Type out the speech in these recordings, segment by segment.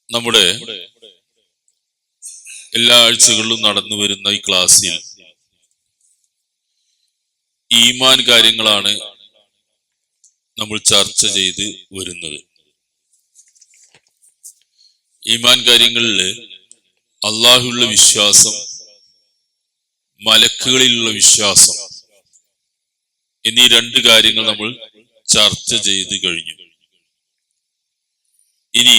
നമ്മുടെ എല്ലാ ആഴ്ചകളിലും നടന്നു വരുന്ന ഈ ക്ലാസ്സിൽ ഈമാൻ കാര്യങ്ങളാണ് നമ്മൾ ചർച്ച ചെയ്ത് വരുന്നത്. ഈമാൻ കാര്യങ്ങളിൽ അള്ളാഹുള്ള വിശ്വാസം, മലക്കുകളിലുള്ള വിശ്വാസം എന്നീ രണ്ട് കാര്യങ്ങൾ നമ്മൾ ചർച്ച ചെയ്ത് കഴിഞ്ഞു. ഇനി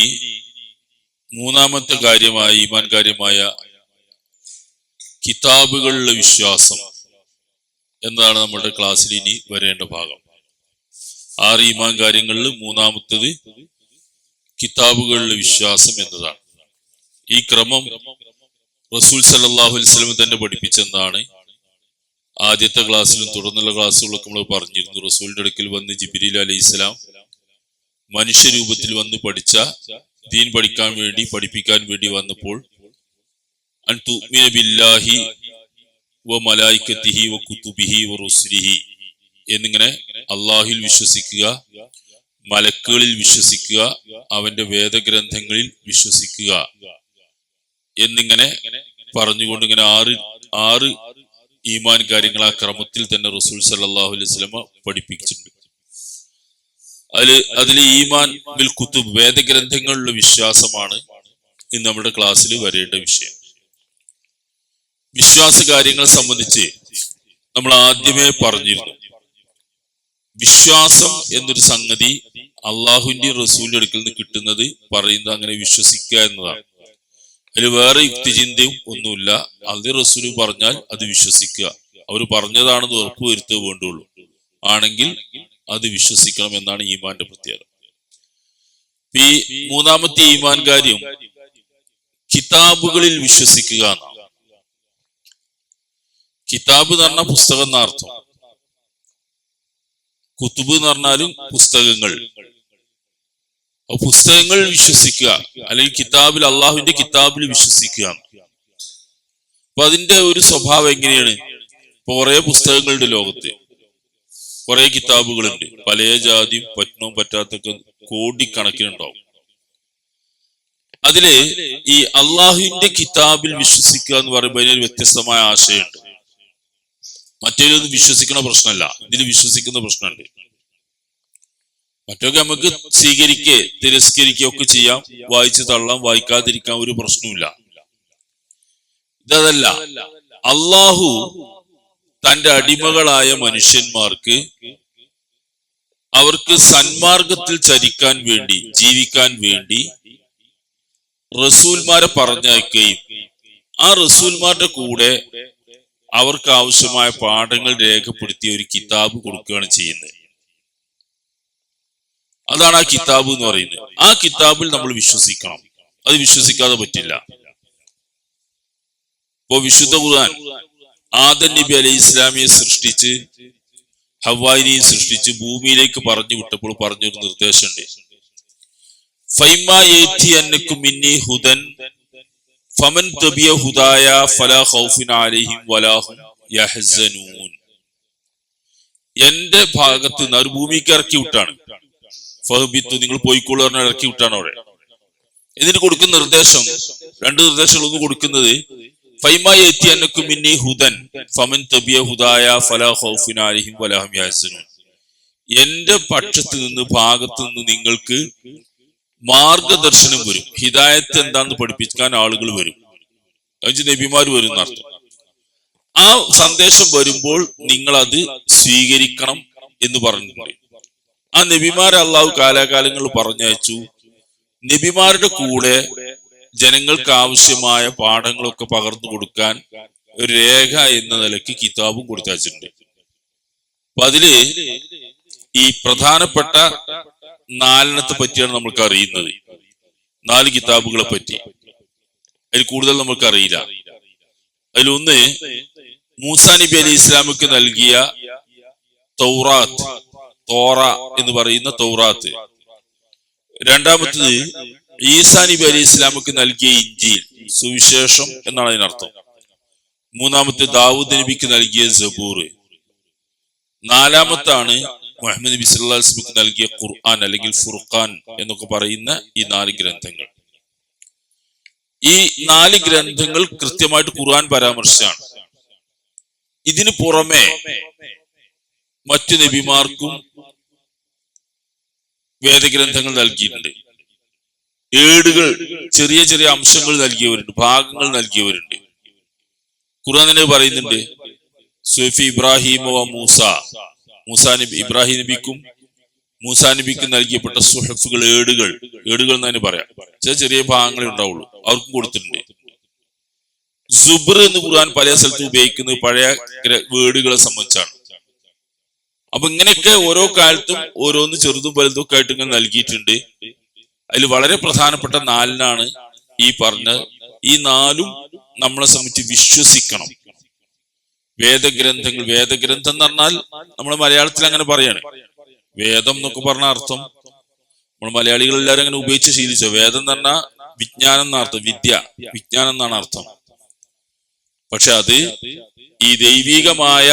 മൂന്നാമത്തെ കാര്യമായ ഈമാൻ കാര്യമായ കിതാബുകളിലെ വിശ്വാസം എന്നതാണ് നമ്മുടെ ക്ലാസ്സിൽ ഇനി വരേണ്ട ഭാഗം. 6 ഈമാൻ കാര്യങ്ങളിൽ മൂന്നാമത്തേത് കിതാബുകളിലെ വിശ്വാസം എന്നതാണ്. ഈ ക്രമം റസൂൽ സല്ലല്ലാഹു അലൈഹി വസല്ലം തന്നെ പഠിപ്പിച്ചെന്നാണ് ആദ്യത്തെ ക്ലാസ്സിലും തുടർന്നുള്ള ക്ലാസ്സുകളൊക്കെ നമ്മൾ പറഞ്ഞിരുന്നു. റസൂലിന്റെ അടുക്കൽ വന്ന് ജിബ്രീൽ അലൈഹിസ്സലാം മനുഷ്യരൂപത്തിൽ വന്ന് പഠിച്ച ദീൻ പഠിപ്പിക്കാൻ വേണ്ടി വന്നപ്പോൾ അൻ തുഅ്മിന ബില്ലാഹി വ മലായികതിഹി വ കുതുബിഹി വ റുസുലിഹി എന്നിങ്ങനെ അള്ളാഹുവിൽ വിശ്വസിക്കുക, മലക്കുകളിൽ വിശ്വസിക്കുക, അവന്റെ വേദഗ്രന്ഥങ്ങളിൽ വിശ്വസിക്കുക എന്നിങ്ങനെ പറഞ്ഞുകൊണ്ട് ഇങ്ങനെ ആറ് ഈമാൻ കാര്യങ്ങൾ ആ ക്രമത്തിൽ തന്നെ റസൂൽ സല്ലല്ലാഹു അലൈഹി വസല്ലം പഠിപ്പിച്ചിട്ടുണ്ട്. അതിൽ ഈമാൻ ബിൽ കുതുബ് വേദഗ്രന്ഥങ്ങളിലുള്ള വിശ്വാസമാണ് ഇന്ന് നമ്മുടെ ക്ലാസ്സിൽ വരേണ്ട വിഷയം. വിശ്വാസ കാര്യങ്ങളെ സംബന്ധിച്ച് നമ്മൾ ആദ്യമേ പറഞ്ഞിരുന്നു, വിശ്വാസം എന്നൊരു സംഗതി അള്ളാഹുവിന്റെ റസൂലിന്റെ അടുക്കൽ നിന്ന് കിട്ടുന്നത് പറയുന്നത് അങ്ങനെ വിശ്വസിക്കുക എന്നതാണ്. അതിൽ വേറെ യുക്തിചിന്തയും ഒന്നുമില്ല. അത് റസൂല് പറഞ്ഞാൽ അത് വിശ്വസിക്കുക, അവർ പറഞ്ഞതാണെന്ന് ഉറപ്പുവരുത്തുക വേണ്ടുള്ളൂ. ആണെങ്കിൽ അത് വിശ്വസിക്കണം എന്നാണ് ഈമാന്റെ പ്രത്യേകത. ഈ മൂന്നാമത്തെ ഈമാൻ കാര്യം കിതാബുകളിൽ വിശ്വസിക്കുക എന്നാണ്. കിതാബ് എന്ന് പറഞ്ഞാൽ പുസ്തകം എന്നർത്ഥം, കുത്തുബ് എന്ന് പറഞ്ഞാലും പുസ്തകങ്ങൾ. പുസ്തകങ്ങൾ വിശ്വസിക്കുക അല്ലെങ്കിൽ കിതാബിൽ, അള്ളാഹുവിന്റെ കിതാബിൽ വിശ്വസിക്കുക. അപ്പൊ അതിന്റെ ഒരു സ്വഭാവം എങ്ങനെയാണ്? ഇപ്പൊ കുറെ പുസ്തകങ്ങളുണ്ട് ലോകത്ത്, കുറെ കിതാബുകളുണ്ട്, പല ജാതിയും പറ്റണവും പറ്റാത്തൊക്കെ കോടിക്കണക്കിനുണ്ടാവും. അതില് ഈ അള്ളാഹുവിന്റെ കിതാബിൽ വിശ്വസിക്കുക എന്ന് പറയുമ്പോൾ അതിനൊരു വ്യത്യസ്തമായ ആശയമുണ്ട്. മറ്റേതൊന്നും വിശ്വസിക്കുന്ന പ്രശ്നമല്ല, ഇതിൽ വിശ്വസിക്കുന്ന പ്രശ്നമുണ്ട്. മറ്റൊക്കെ നമുക്ക് സ്വീകരിക്കുക തിരസ്കരിക്കുക ഒക്കെ ചെയ്യാം, വായിച്ചു തള്ളാം, വായിക്കാതിരിക്കാൻ ഒരു പ്രശ്നവുമില്ല. ഇതല്ല, അള്ളാഹു തന്റെ അടിമകളായ മനുഷ്യന്മാർക്ക് അവർക്ക് സന്മാർഗത്തിൽ ചരിക്കാൻ വേണ്ടി, ജീവിക്കാൻ വേണ്ടി റസൂൽമാരെ പറഞ്ഞയക്കുകയും ആ റസൂൽമാരുടെ കൂടെ അവർക്ക് ആവശ്യമായ പാഠങ്ങൾ രേഖപ്പെടുത്തിയ ഒരു കിതാബ് കൊടുക്കുകയാണ് ചെയ്യുന്നത്. അതാണ് ആ കിതാബ് എന്ന് പറയുന്നത്. ആ കിതാബിൽ നമ്മൾ വിശ്വസിക്കണം, അത് വിശ്വസിക്കാതെ പറ്റില്ല. ഇപ്പോ വിശുദ്ധ ഖുർആൻ ആദം നബി അലൈഹി ഇസ്ലാമിയെ സൃഷ്ടിച്ച് ഹവ്വായിനെയും സൃഷ്ടിച്ച് ഭൂമിയിലേക്ക് പറഞ്ഞു വിട്ടപ്പോൾ പറഞ്ഞൊരു നിർദ്ദേശമുണ്ട്. ഫൈമാ യഅ്തിയന്നകും മിന്നി ഹുദൻ ഫമൻ തബിയ ഹുദായ ഫലാ ഖൗഫുൻ അലൈഹിം വലാ ഹും യഹ്സനൂൻ. എന്റെ ഭാഗത്ത് നിന്ന് ഒരു ഭൂമിക്ക് ഇറക്കി വിട്ടാണ്. ഫഹബിത്തു, നിങ്ങൾ പോയിക്കോളൂ പറഞ്ഞാൽ ഇറക്കി വിട്ടാണ് അവിടെ. ഇതിന് കൊടുക്കുന്ന നിർദ്ദേശം, 2 നിർദ്ദേശങ്ങൾ. ഒന്ന് കൊടുക്കുന്നത് ഫൈമാ യഅ്തിയന്നകും മിന്നി ഹുദൻ ഫമൻ തബിയ ഹുദായ ഫലാ ഖൗഫുൻ അലൈഹിം വലാ ഹും യഹ്സനൂൻ. എന്റെ പക്ഷത്ത് നിന്ന്, ഭാഗത്ത് നിന്ന് നിങ്ങൾക്ക് മാർഗദർശനം വരും, ഹിദായത്ത് എന്താണെന്ന് പഠിപ്പിക്കാൻ ആളുകൾ വരും, നബിമാർ വരും എന്നർത്ഥം. ആ സന്ദേശം വരുമ്പോൾ നിങ്ങൾ അത് സ്വീകരിക്കണം എന്ന് പറഞ്ഞിട്ടുണ്ട്. ആ നബിമാരെ അള്ളാഹു കാലാകാലങ്ങളിൽ പറഞ്ഞയച്ചു. നബിമാരുടെ കൂടെ ജനങ്ങൾക്ക് ആവശ്യമായ പാഠങ്ങളൊക്കെ പകർന്നു കൊടുക്കാൻ ഒരു രേഖ എന്ന നിലയ്ക്ക് കിതാബും കൊടുത്തയച്ചിട്ടുണ്ട്. അപ്പൊ അതില് ഈ പ്രധാനപ്പെട്ട 4 പറ്റിയാണ് നമ്മൾക്ക് അറിയുന്നത്. 4 കിതാബുകളെ പറ്റി. അതിൽ കൂടുതൽ നമ്മൾക്ക് അറിയില്ല. അതിലൊന്ന് മൂസാ നബി അലൈഹി ഇസ്ലാമിക്ക് നൽകിയ തൗറാത്ത്, തോറ എന്ന് പറയുന്ന തൗറാത്ത്. രണ്ടാമത്തത് ഈസാ നബി അലൈഹി ഇസ്ലാമിക്ക് നൽകിയ ഇഞ്ചീൽ, സുവിശേഷം എന്നാണ് അതിനർത്ഥം. മൂന്നാമത്തെ ദാവൂദ് നബിക്ക് നൽകിയ സബൂർ. 4മത്താണ് മുഹമ്മദ് നബി സല്ലല്ലാഹു അലൈഹി വസല്ലം നൽകിയ ഖുർആൻ അല്ലെങ്കിൽ ഫുർഖാൻ എന്നൊക്കെ പറയുന്ന ഈ 4 ഗ്രന്ഥങ്ങൾ. ഈ 4 ഗ്രന്ഥങ്ങൾ കൃത്യമായിട്ട് ഖുർആൻ പരാമർശമാണ്. ഇതിനു പുറമെ മറ്റു നബിമാർക്കും വേദഗ്രന്ഥങ്ങൾ നൽകിയിട്ടുണ്ട്. ഏടുകൾ, ചെറിയ ചെറിയ അംശങ്ങൾ നൽകിയവരുണ്ട്, ഭാഗങ്ങൾ നൽകിയവരുണ്ട്. ഖുർആൻ തന്നെ പറയുന്നുണ്ട്, സുഫി ഇബ്രാഹിം വ മൂസ, മൂസാ നബി, ഇബ്രാഹിം നബിക്കും മൂസാ നബിക്കും നൽകിയപ്പെട്ട സുഹഫുകൾ, ഏടുകൾ എന്ന് തന്നെ പറയാം. ചെറിയ ഭാഗങ്ങളെ ഉണ്ടാവുള്ളൂ, അവർക്കും കൊടുത്തിട്ടുണ്ട്. സുബ്ർ എന്ന് ഖുർആൻ പല സ്ഥലത്തും ഉപയോഗിക്കുന്നത് പഴയ വേടുകളെ സംബന്ധിച്ചാണ്. അപ്പൊ ഇങ്ങനെയൊക്കെ ഓരോ കാലത്തും ഓരോന്ന് ചെറുതും വലുതും ഒക്കെ ആയിട്ട് ഇങ്ങനെ നൽകിയിട്ടുണ്ട്. അതിൽ വളരെ പ്രധാനപ്പെട്ട 4 ഈ പറഞ്ഞ. ഈ 4 നമ്മളെ സംബന്ധിച്ച് വിശ്വസിക്കണം. വേദഗ്രന്ഥങ്ങൾ, വേദഗ്രന്ഥം എന്ന് പറഞ്ഞാൽ നമ്മൾ മലയാളത്തിൽ അങ്ങനെ പറയാണ്. വേദം എന്നൊക്കെ പറഞ്ഞ അർത്ഥം നമ്മൾ മലയാളികൾ എല്ലാവരും അങ്ങനെ ഉപയോഗിച്ച് ശീലിച്ചോ. വേദം എന്ന് പറഞ്ഞാൽ വിജ്ഞാനം എന്നർത്ഥം, വിജ്ഞാനം എന്നാണ് അർത്ഥം. പക്ഷെ അത് ഈ ദൈവികമായ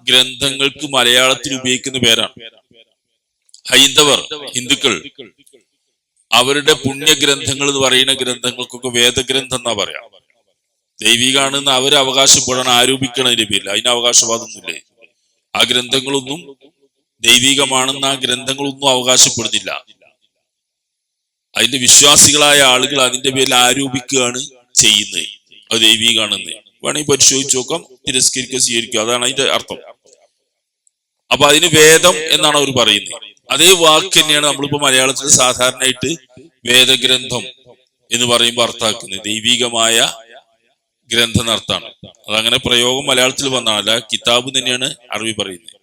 ഗ്രന്ഥങ്ങൾക്ക് മലയാളത്തിൽ ഉപയോഗിക്കുന്ന പേരാണ്. ഹൈന്ദവർ, ഹിന്ദുക്കൾ, അവരുടെ പുണ്യഗ്രന്ഥങ്ങൾ എന്ന് പറയുന്ന ഗ്രന്ഥങ്ങൾക്കൊക്കെ വേദഗ്രന്ഥം എന്നാ പറയാം. ദൈവികാണെന്ന് അവർ അവകാശപ്പെടണം, ആരോപിക്കണതിന്റെ പേരിൽ. അതിന് അവകാശവാദമൊന്നുമില്ലേ. ആ ഗ്രന്ഥങ്ങളൊന്നും ദൈവികമാണെന്ന് ആ ഗ്രന്ഥങ്ങളൊന്നും അവകാശപ്പെടുന്നില്ല. അതിന്റെ വിശ്വാസികളായ ആളുകൾ അതിന്റെ പേരിൽ ആരോപിക്കുകയാണ് ചെയ്യുന്നത് അത് ദൈവികാണെന്ന്. വേണമെങ്കിൽ പരിശോധിച്ച് നോക്കാം, തിരസ്കരിക്കുക, സ്വീകരിക്കുക, അതാണ് അതിന്റെ അർത്ഥം. അപ്പൊ അതിന് വേദം എന്നാണ് അവർ പറയുന്നത്. അതേ വാക്ക് തന്നെയാണ് നമ്മളിപ്പോ മലയാളത്തിൽ സാധാരണയായിട്ട് വേദഗ്രന്ഥം എന്ന് പറയുമ്പോൾ അർത്ഥാക്കുന്നത്. ദൈവികമായ ഗ്രന്ഥം എന്നർത്ഥാണ്. അതങ്ങനെ പ്രയോഗം മലയാളത്തിൽ വന്നതല്ല, കിതാബ് തന്നെയാണ് അറബി പറയുന്നത്.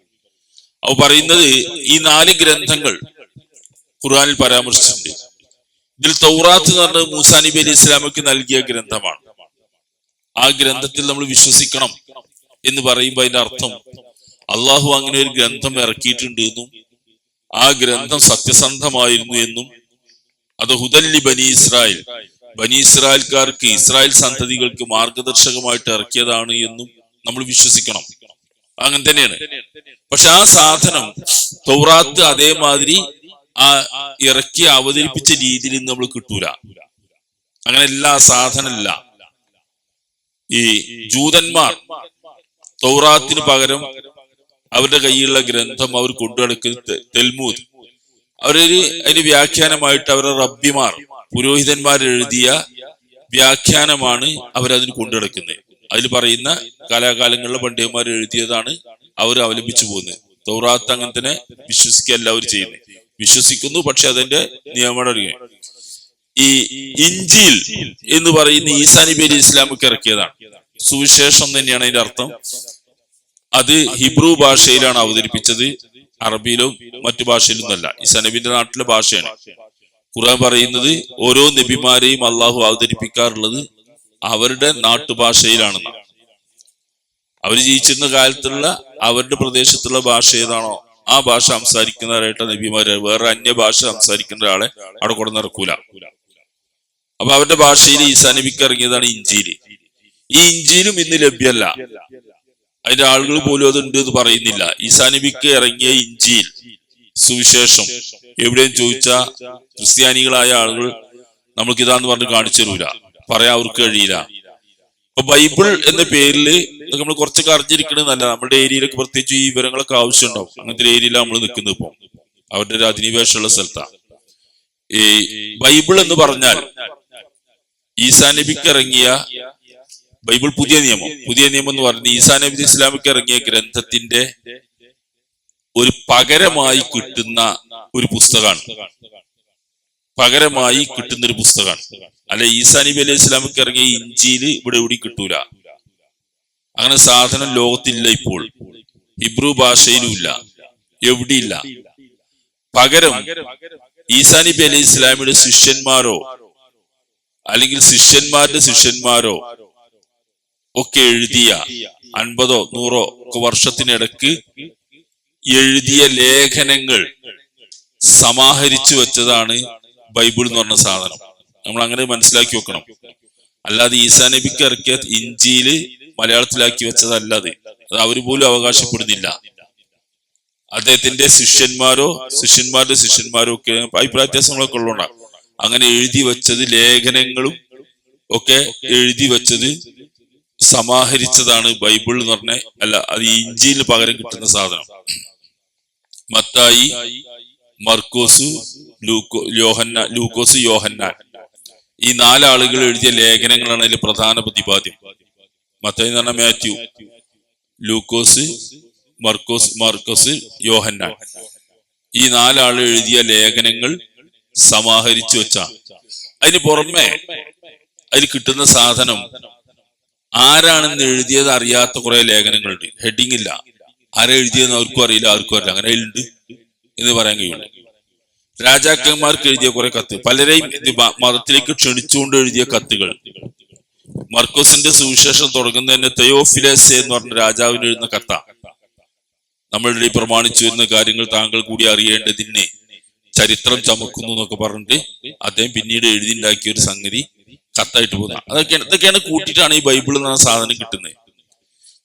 അവ പറയുന്നത് ഈ 4 ഗ്രന്ഥങ്ങൾ ഖുർആനിൽ പരാമർശിച്ചിട്ടുണ്ട്. ഇതിൽ തൗറാത്ത് എന്ന് പറഞ്ഞത് മൂസാ നബി അലൈഹി ഇസ്ലാമക്ക് നൽകിയ ഗ്രന്ഥമാണ്. ആ ഗ്രന്ഥത്തിൽ നമ്മൾ വിശ്വസിക്കണം എന്ന് പറയുമ്പോൾ അതിന്റെ അർത്ഥം അള്ളാഹു അങ്ങനെ ഒരു ഗ്രന്ഥം ഇറക്കിയിട്ടുണ്ട് എന്നും ആ ഗ്രന്ഥം സത്യസന്ധമായിരുന്നു എന്നും അത് ഹുദല്ലി ബനി ഇസ്രായേൽ, ബനി ഇസ്രായേൽക്കാർക്ക്, ഇസ്രായേൽ സന്തതികൾക്ക് മാർഗദർശകമായിട്ട് ഇറക്കിയതാണ് എന്നും നമ്മൾ വിശ്വസിക്കണം. അങ്ങനെ തന്നെയാണ്. പക്ഷെ ആ സാധനം തൗറാത്ത് അതേമാതിരി ആ ഇറക്കി അവതരിപ്പിച്ച രീതിയിൽ നമ്മൾ കിട്ടൂല. അങ്ങനെ എല്ലാ സാധനമില്ല. ഈ ജൂതന്മാർ തൗറാത്തിന് പകരം അവരുടെ കയ്യിലുള്ള ഗ്രന്ഥം അവർ കൊണ്ടുനടക്കുന്നത് തെൽമൂദ്. അതിന് വ്യാഖ്യാനമായിട്ട് അവരുടെ റബ്ബിമാർ, പുരോഹിതന്മാർ എഴുതിയ വ്യാഖ്യാനമാണ് അവരതിന് കൊണ്ടുനടക്കുന്നത്. അതിൽ പറയുന്ന കാലാകാലങ്ങളിലെ പണ്ഡിതന്മാർ എഴുതിയതാണ് അവർ അവലംബിച്ചു പോകുന്നത്. തൗറാത്ത് അങ്ങനെ തന്നെ വിശ്വസിക്കുക എല്ലാവരും ചെയ്യുന്നത്, വിശ്വസിക്കുന്നു. പക്ഷെ അതിന്റെ നിയമം അറിയാം. ഈ ഇഞ്ചീൽ എന്ന് പറയുന്ന ഈസാ നബി അലൈഹി ഇസ്ലാമക്ക് ഇറക്കിയതാണ്. സുവിശേഷം തന്നെയാണ് അതിന്റെ അർത്ഥം. അത് ഹിബ്രു ഭാഷയിലാണ് അവതരിപ്പിച്ചത്, അറബിയിലോ മറ്റു ഭാഷയിലൊന്നും അല്ല. ഈസാ നബിന്റെ നാട്ടിലെ ഭാഷയാണ്. ഖുർആൻ പറയുന്നത് ഓരോ നബിമാരെയും അള്ളാഹു അവതരിപ്പിക്കാറുള്ളത് അവരുടെ നാട്ടുഭാഷയിലാണെന്നാണ്. അവർ ജീവിച്ചിരുന്ന കാലത്തുള്ള അവരുടെ പ്രദേശത്തുള്ള ഭാഷ ഏതാണോ ആ ഭാഷ സംസാരിക്കുന്നവരായിട്ട് നബിമാര്. വേറെ അന്യ ഭാഷ സംസാരിക്കുന്ന ഒരാളെ അവിടെ കൊണ്ടു നടക്കൂല. അപ്പൊ അവരുടെ ഭാഷയിൽ ഈസാ നബിക്ക് ഇറങ്ങിയതാണ് ഇഞ്ചീല്. ഈ ഇഞ്ചീലും ഇന്ന് ലഭ്യമല്ല. അതിന്റെ ആളുകൾ പോലും അത് ഉണ്ട് എന്ന് പറയുന്നില്ല. ഈസാ നബിക്ക് ഇറങ്ങിയ ഇഞ്ചീൽ, സുവിശേഷം എവിടെയും ചോദിച്ചാൽ ക്രിസ്ത്യാനികളായ ആളുകൾ നമ്മൾക്ക് ഇതാന്ന് പറഞ്ഞ് കാണിച്ചു തരൂല, പറയാൻ അവർക്ക് കഴിയില്ല. ഇപ്പൊ ബൈബിൾ എന്ന പേരിൽ നമ്മൾ കുറച്ചൊക്കെ അറിഞ്ഞിരിക്കണമെന്നല്ല. നമ്മുടെ ഏരിയയിലൊക്കെ പ്രത്യേകിച്ച് ഈ വിവരങ്ങളൊക്കെ ആവശ്യമുണ്ടാവും. അങ്ങനത്തെ ഒരു ഏരിയയിലാണ് നമ്മൾ നിൽക്കുന്നത്. ഇപ്പം അവരുടെ ഒരു അധിനിവേശമുള്ള സ്ഥലത്താണ്. ഈ ബൈബിൾ എന്ന് പറഞ്ഞാൽ ഈസാ നബിക്ക് ഇറങ്ങിയ ബൈബിൾ, പുതിയ നിയമം എന്ന് പറഞ്ഞ ഈസാ നബി ഇസ്ലാമിക്ക് ഇറങ്ങിയ ഗ്രന്ഥത്തിന്റെ ഒരു പകരമായി കിട്ടുന്ന ഒരു പുസ്തകമാണ്. പകരമായി കിട്ടുന്ന ഒരു പുസ്തകമാണ്. അല്ലെ ഈസാ നബി അലൈഹി ഇസ്ലാമിക്ക് ഇറങ്ങിയ ഇഞ്ചീല് ഇവിടെ എവിടെ കിട്ടൂല. അങ്ങനെ സാധനം ലോകത്തില്ല. ഇപ്പോൾ ഹിബ്രു ഭാഷയിലും ഇല്ല, എവിടെയില്ല. പകരം ഈസാ നബി അലൈഹി ഇസ്ലാമിയുടെ ശിഷ്യന്മാരോ അല്ലെങ്കിൽ ശിഷ്യന്മാരുടെ ശിഷ്യന്മാരോ ഒക്കെ എഴുതിയ 50 100 ഒക്കെ വർഷത്തിനിടക്ക് എഴുതിയ ലേഖനങ്ങൾ സമാഹരിച്ചു വെച്ചതാണ് ബൈബിൾ എന്ന് പറഞ്ഞ സാധനം. നമ്മൾ അങ്ങനെ മനസ്സിലാക്കി വെക്കണം. അല്ലാതെ ഈസാ നബിക്ക് ഇറക്കിയ ഇഞ്ചീല് മലയാളത്തിലാക്കി വെച്ചതല്ലാതെ അത് അവർ പോലും അവകാശപ്പെടുന്നില്ല. അദ്ദേഹത്തിന്റെ ശിഷ്യന്മാരോ ശിഷ്യന്മാരുടെ ശിഷ്യന്മാരോ ഒക്കെ അഭിപ്രായ വ്യത്യാസങ്ങളൊക്കെ ഉള്ളതുകൊണ്ടാണ് അങ്ങനെ എഴുതി വെച്ചത് ലേഖനങ്ങളും ഒക്കെ എഴുതി വെച്ചത് സമാഹരിച്ചതാണ് ബൈബിൾ എന്ന് പറഞ്ഞ, അല്ല അത് ഇഞ്ചിയിൽ പകരം കിട്ടുന്ന സാധനം. മത്തായി, മർക്കോസ്, ലൂക്കോസ്, യോഹന്നാൻ, ഈ 4 ആളുകൾ എഴുതിയ ലേഖനങ്ങളാണ് അതിൽ പ്രധാന പ്രതിപാദ്യം. മത്തായി എന്ന് പറഞ്ഞാൽ മാത്യു, ലൂക്കോസ്, മർക്കോസ്, യോഹന്നാൻ, ഈ 4 ആൾ എഴുതിയ ലേഖനങ്ങൾ സമാഹരിച്ചു വെച്ച. അതിന് പുറമെ അതിൽ കിട്ടുന്ന സാധനം ആരാണെന്ന് എഴുതിയത് അറിയാത്ത കുറെ ലേഖനങ്ങളുണ്ട്. ഹെഡിങ് ഇല്ല, ആരെ എഴുതിയെന്ന് അവർക്കും അറിയില്ല, ആർക്കും അറിയില്ല. അങ്ങനെ ഉണ്ട് എന്ന് പറയാൻ കഴിയുള്ളൂ. രാജാക്കന്മാർക്ക് എഴുതിയ കുറെ കത്ത്, പലരെയും മതത്തിലേക്ക് ക്ഷണിച്ചുകൊണ്ട് എഴുതിയ കത്തുകൾ. മർക്കോസിന്റെ സുവിശേഷം തുടങ്ങുന്നതന്നെ തെയോഫിലസ് എന്ന് പറഞ്ഞ രാജാവിന് എഴുതുന്ന കത്ത. നമ്മളുടെ ഈ പ്രമാണിച്ചു വരുന്ന കാര്യങ്ങൾ താങ്കൾ കൂടി അറിയേണ്ടതിന് ചരിത്രം ചമക്കുന്നു എന്നൊക്കെ പറഞ്ഞിട്ട് അദ്ദേഹം പിന്നീട് എഴുതിണ്ടാക്കിയ ഒരു സംഗതി കത്തായിട്ട് പോകുന്ന. ഇതൊക്കെയാണ് കൂട്ടിയിട്ടാണ് ഈ ബൈബിൾ എന്ന സാധനം കിട്ടുന്നത്.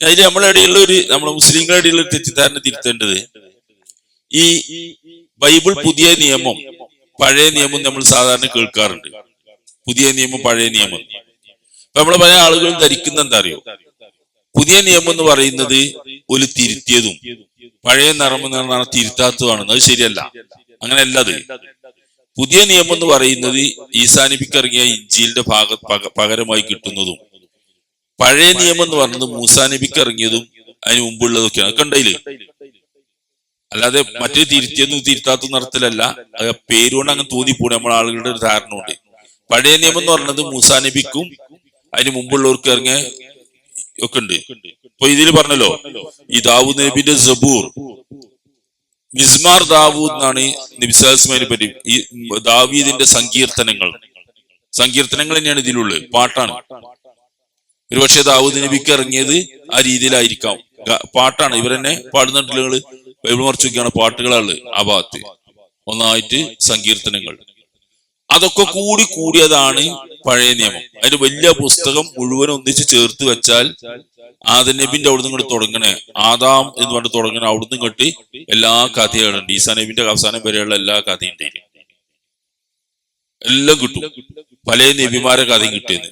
അതിൽ നമ്മുടെ ഇടയിലുള്ള നമ്മുടെ മുസ്ലിങ്ങളുടെ ഇടയിലുള്ള തെറ്റിദ്ധാരണ തിരുത്തേണ്ടത്, ഈ ബൈബിൾ പുതിയ നിയമം പഴയ നിയമം നമ്മൾ സാധാരണ കേൾക്കാറുണ്ട്. പുതിയ നിയമം പഴയ നിയമം. അപ്പൊ നമ്മളെ പല ആളുകളും ധരിക്കുന്ന എന്താ അറിയോ, പുതിയ നിയമം എന്ന് പറയുന്നത് ഒരു തിരുത്തിയതും പഴയ നിയമം എന്ന് പറഞ്ഞാൽ തിരുത്താത്തതുമാണ്. അത് ശരിയല്ല, അങ്ങനെയല്ല. അത് പുതിയ നിയമം എന്ന് പറയുന്നത് ഈസാ നബിക്ക് ഇറങ്ങിയ ഇഞ്ചീലിന്റെ പകരമായി കിട്ടുന്നതും, പഴയ നിയമം എന്ന് പറയുന്നത് മൂസാ നബിക്ക് ഇറങ്ങിയതും അതിന് മുമ്പുള്ളതൊക്കെയാണ്. അതൊക്കെ ഉണ്ടതില്. അല്ലാതെ മറ്റേ തിരുത്തിയതും തിരുത്താത്ത നടത്തിലല്ല. പേരുകൊണ്ട് അങ്ങനെ തോന്നിപ്പോണേ നമ്മളെ ആളുകളുടെ ഒരു ധാരണ ഉണ്ട്. പഴയ നിയമം എന്ന് പറയുന്നത് മൂസാ നബിക്കും അതിന് മുമ്പുള്ളവർക്ക് ഇറങ്ങിയ ഒക്കെ ഉണ്ട്. ഇപ്പൊ ഇതിൽ പറഞ്ഞല്ലോ, ഈ ദാവൂദ് നബിന്റെ സബൂർ, മിസ്മാർ ദാവൂദ് എന്നാണ് നബി സല്ലല്ലാഹു പറ്റി. ഈ ദാവീദിന്റെ സങ്കീർത്തനങ്ങൾ തന്നെയാണ് ഇതിലുള്ളത്, പാട്ടാണ്. ഒരുപക്ഷെ ദാവൂദ് നബിക്ക് ഇറങ്ങിയത് ആ രീതിയിലായിരിക്കാം, പാട്ടാണ്. ഇവരെന്നെ പാടുന്നിട്ടുള്ള ബൈബിൾ മറിച്ച് നോക്കിയാണ് പാട്ടുകളാണ് ആ ഭാഗത്ത്. ഒന്നായിട്ട് സങ്കീർത്തനങ്ങൾ, അതൊക്കെ കൂടിയതാണ് പഴയ നിയമം. അതിന് വലിയ പുസ്തകം മുഴുവൻ ഒന്നിച്ച് ചേർത്ത് വെച്ചാൽ ആദം നബിന്റെ അവിടുന്ന് ഇങ്ങോട്ട് തുടങ്ങണേ, ആദാം എന്ന് പറഞ്ഞിട്ട് തുടങ്ങണേ, അവിടുന്ന് ഇങ്ങോട്ട് എല്ലാ കഥകളുണ്ട്. ഈസാ നബിന്റെ അവസാനം വരെയുള്ള എല്ലാ കഥയുണ്ട്, എല്ലാം കിട്ടും. പല നബിമാരെ കഥയും കിട്ടിയത്.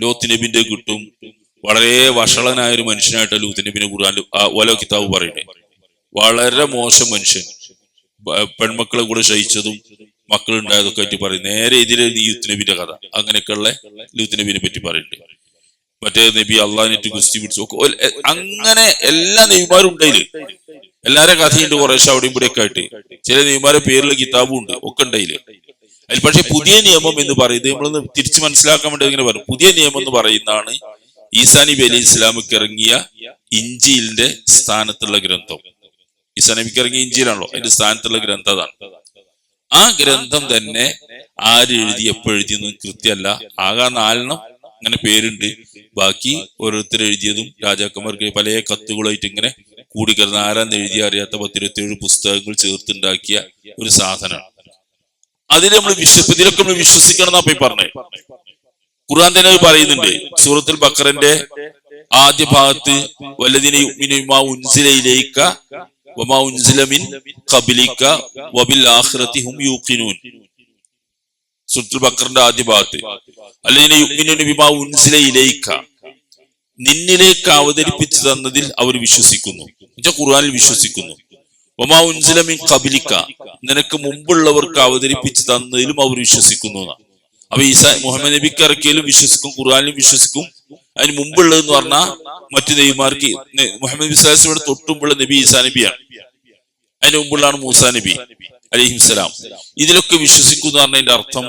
ലോത്ത് നബിന്റെ കിട്ടും. വളരെ വഷളനായ ഒരു മനുഷ്യനായിട്ട് ലൂത്ത് നബിനെ ഖുർആനിൽ ഓലോ കിതാബ് പറയുന്നത്. വളരെ മോശം മനുഷ്യൻ, പെൺമക്കളെ കൂടെ ശയിച്ചതും മക്കളുണ്ടായതൊക്കെ ആയിട്ട് പറയും. നേരെ എതിരെ ലൂത്ത് നബിന്റെ കഥ. അങ്ങനെയൊക്കെയുള്ള ലൂത്ത് നബിനെ പറ്റി പറയുന്നുണ്ട്. മറ്റേ നബി അള്ളാഹിനിട്ട് ഗുസ്തി പിടിച്ചു, അങ്ങനെ എല്ലാ നബിമാരും ഉണ്ടായില്. എല്ലാരും കഥയുണ്ട് കുറേശ്ശെ അവിടെയും ഇവിടെയൊക്കെ ആയിട്ട്. ചില നബിമാരെ പേരിലെ കിതാബും ഉണ്ട്, ഒക്കെ ഉണ്ടായില്. അതിൽ പക്ഷെ പുതിയ നിയമം എന്ന് പറയുന്നത് നമ്മളൊന്ന് തിരിച്ചു മനസ്സിലാക്കാൻ വേണ്ടി ഇങ്ങനെ പറയും. പുതിയ നിയമം എന്ന് പറയുന്നതാണ് ഈസാ നബി അലൈഹി ഇസ്ലാമിക്ക് ഇറങ്ങിയ ഇഞ്ചീലിന്റെ സ്ഥാനത്തുള്ള ഗ്രന്ഥം. ഈസാ നബിക്ക് ഇറങ്ങിയ ഇഞ്ചീലാണല്ലോ, അതിന്റെ സ്ഥാനത്തുള്ള ഗ്രന്ഥം അതാണ്. ആ ഗ്രന്ഥം തന്നെ ആര് എഴുതി എപ്പോഴെഴുതിയെന്നും കൃത്യമല്ല. ആകെ 4 അങ്ങനെ പേരുണ്ട്. ബാക്കി ഓരോരുത്തർ എഴുതിയതും രാജാക്കന്മാർക്ക് പല കത്തുകളായിട്ട് ഇങ്ങനെ കൂടിക്കിടന്ന് ആരാന്ന് എഴുതിയ അറിയാത്ത 10-27 പുസ്തകങ്ങൾ ചേർത്തുണ്ടാക്കിയ ഒരു സാധനമാണ്. അതിൽ ഇതിലൊക്കെ നമ്മൾ വിശ്വസിക്കണം എന്നാ പോയി പറഞ്ഞേ. ഖുർആൻ തന്നെ പറയുന്നുണ്ട്. സൂറത്തുൽ ബഖറന്റെ ആദ്യ ഭാഗത്ത് വല്ലദീന യുഅ്മിനൂന ഉൻസില ഇലൈക വമാ ഉൻസില മിൻ ഖബ്ലിക വബിൽ ആഖിറതി ഹും യൂഖിനൂൻ. സൂറത്തുൽ ബഖറന്റെ ആദ്യ ഭാഗത്ത് വല്ലദീന യുഅ്മിനൂന ബിമാ ഉൻസില ഇലൈക, നിന്നിലേക്ക് അവതരിപ്പിച്ചു തന്നതിൽ അവർ വിശ്വസിക്കുന്നു. ഖുർആനിൽ വിശ്വസിക്കുന്നു. വമാ ഉൻസില മിൻ ഖബ്ലിക, നിനക്ക് മുമ്പുള്ളവർക്ക് അവതരിപ്പിച്ചു തന്നതിലും അവർ വിശ്വസിക്കുന്നു. അപ്പൊ ഈസാ മുഹമ്മദ് നബിക്ക് ഇറക്കിയാലും വിശ്വസിക്കും, ഖുർആനിലും വിശ്വസിക്കും. അതിന് മുമ്പുള്ളതെന്ന് പറഞ്ഞാൽ മറ്റു നബിമാർക്ക് മുഹമ്മദ് നബി സ്വല്ലല്ലാഹു അലൈഹി വസല്ലം തൊട്ടുമുമ്പുള്ള നബി ഈസാ നബിയാണ്. അതിന് മുമ്പുള്ളതാണ് മൂസാ നബി അലൈഹിസ്സലാം. ഇതിലൊക്കെ വിശ്വസിക്കും എന്ന് പറഞ്ഞതിന്റെ അർത്ഥം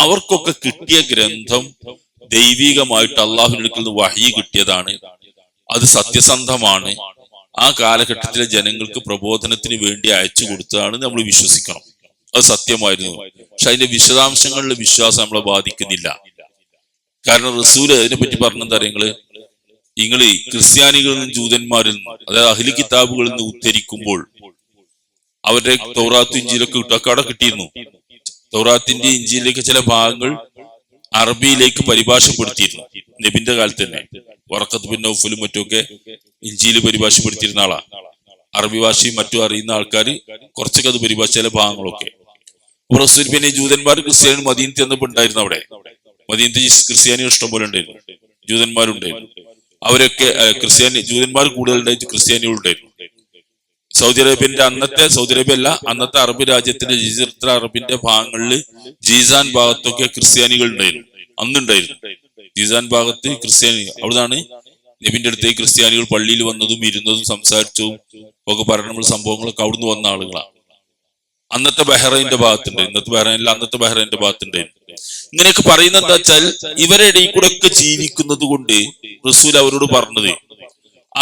അവർക്കൊക്കെ കിട്ടിയ ഗ്രന്ഥം ദൈവികമായിട്ട് അള്ളാഹുവിന്റെ അടുക്കൽ നിന്ന് വഹി കിട്ടിയതാണ്. അത് സത്യസന്ധമാണ്. ആ കാലഘട്ടത്തിലെ ജനങ്ങൾക്ക് പ്രബോധനത്തിന് വേണ്ടി അയച്ചു കൊടുത്തതാണ് നമ്മൾ വിശ്വസിക്കണം. അത് സത്യമായിരുന്നു. പക്ഷെ അതിന്റെ വിശദാംശങ്ങളിലെ വിശ്വാസം നമ്മളെ ബാധിക്കുന്നില്ല. കാരണം റസൂല് അതിനെ പറ്റി പറഞ്ഞെന്താ അറിയാം, നിങ്ങള് ക്രിസ്ത്യാനികളിൽ നിന്നും ജൂതന്മാരിൽ നിന്നും, അതായത് അഹ്ലി കിതാബുകളിൽ നിന്ന് ഉദ്ധരിക്കുമ്പോൾ അവരുടെ തൗറാത്ത് ഇഞ്ചിയിലൊക്കെ അവിടെ കിട്ടിയിരുന്നു. തൗറാത്തിന്റെ ഇഞ്ചിയിലേക്ക് ചില ഭാഗങ്ങൾ അറബിയിലേക്ക് പരിഭാഷപ്പെടുത്തിയിരുന്നു. നബിന്റെ കാലത്ത് തന്നെ വറഖത്ത് ബിൻ നൗഫലും മറ്റുമൊക്കെ ഇഞ്ചിയിൽ പരിഭാഷപ്പെടുത്തിയിരുന്ന ആളാ. അറബി ഭാഷയും മറ്റും അറിയുന്ന ആൾക്കാർ കുറച്ചൊക്കെ അത് പരിഭാഷ ചില ഭാഗങ്ങളൊക്കെ. റസൂൽ പിന്നെ ജൂതന്മാർ ക്രിസ്ത്യാനി മദീനത്ത് ചെന്നപ്പോ ഉണ്ടായിരുന്നു അവിടെ. മദീനത്ത് ക്രിസ്ത്യാനികൾ ഇഷ്ടം പോലെ ഉണ്ടായിരുന്നു, ജൂതന്മാരുണ്ടായിരുന്നു. അവരൊക്കെ ജൂതന്മാർ കൂടുതലുണ്ടായിട്ട് ക്രിസ്ത്യാനികൾ ഉണ്ടായിരുന്നു. സൗദി അറേബ്യന്റെ സൗദി അറേബ്യ അല്ല, അന്നത്തെ അറബ് രാജ്യത്തിന്റെ ജസീറത്തുൽ അറബിന്റെ ഭാഗങ്ങളിൽ ജീസാൻ ഭാഗത്തൊക്കെ ക്രിസ്ത്യാനികൾ ഉണ്ടായിരുന്നു, അന്നുണ്ടായിരുന്നു. ജീസാൻ ഭാഗത്ത് ക്രിസ്ത്യാനി, അവിടുന്നാണ് നബിന്റെ അടുത്തേക്ക് ക്രിസ്ത്യാനികൾ പള്ളിയിൽ വന്നതും ഇരുന്നതും സംസാരിച്ചതും ഒക്കെ പറയുന്ന സംഭവങ്ങളൊക്കെ അവിടുന്ന് വന്ന ആളുകളാണ്. അന്നത്തെ ബഹ്റൈന്റെ ഭാഗത്തുണ്ട്, ഇന്നത്തെ ബഹ്റൈനിൽ അന്നത്തെ ബഹ്റൈന്റെ ഭാഗത്തുണ്ടായിരുന്നു. ഇങ്ങനെയൊക്കെ പറയുന്നത് എന്താ വെച്ചാൽ ഇവരുടെ ഇടയിൽ കൂടെ ഒക്കെ ജീവിക്കുന്നത് കൊണ്ട് റസൂൽ അവരോട് പറഞ്ഞത്,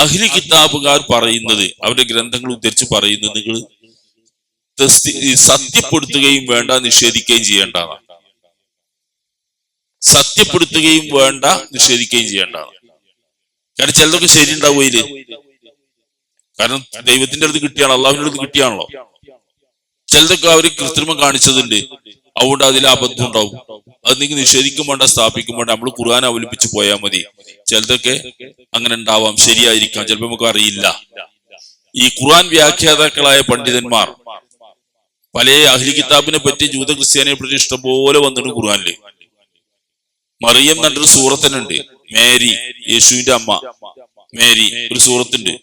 അഹ്ലി കിതാബുകാർ പറയുന്നത്, അവരുടെ ഗ്രന്ഥങ്ങൾ ഉദ്ധരിച്ച് പറയുന്നത് നിങ്ങൾ സത്യപ്പെടുത്തുകയും വേണ്ട, നിഷേധിക്കുകയും ചെയ്യേണ്ടതാണ്. സത്യപ്പെടുത്തുകയും വേണ്ട, നിഷേധിക്കുകയും ചെയ്യേണ്ടതാണ്. കാരണം ചിലതൊക്കെ ശരി ഉണ്ടാവുകയില്, കാരണം ദൈവത്തിന്റെ അടുത്ത് കിട്ടിയാണോ, അള്ളാഹുവിന്റെ അടുത്ത് കിട്ടിയാണല്ലോ. ചിലതൊക്കെ അവർ കൃത്രിമം കാണിച്ചതുണ്ട്, അതുകൊണ്ട് അതിൽ അബദ്ധം ഉണ്ടാവും. അത് നിങ്ങൾ നിഷേധിക്കും വേണ്ട, സ്ഥാപിക്കും വേണ്ട, നമ്മൾ ഖുർആൻ അവലംബിച്ച് പോയാൽ മതി. ചിലതൊക്കെ അങ്ങനെ ഉണ്ടാവാം, ശരിയായിരിക്കാം, ചിലപ്പോൾ നമുക്ക് അറിയില്ല. ഈ ഖുർആൻ വ്യാഖ്യാതാക്കളായ പണ്ഡിതന്മാർ പല അഹ്ലി കിതാബിനെ പറ്റി, ജൂത ക്രിസ്ത്യാനിയെ പറ്റി ഇഷ്ടംപോലെ വന്നിട്ടുണ്ട് ഖുർആനില്. മറിയം എന്നൊരു സൂറത്തനുണ്ട്, മേരി, യേശുവിന്റെ അമ്മ മേരി, ഒരു സൂറത്തുണ്ട്.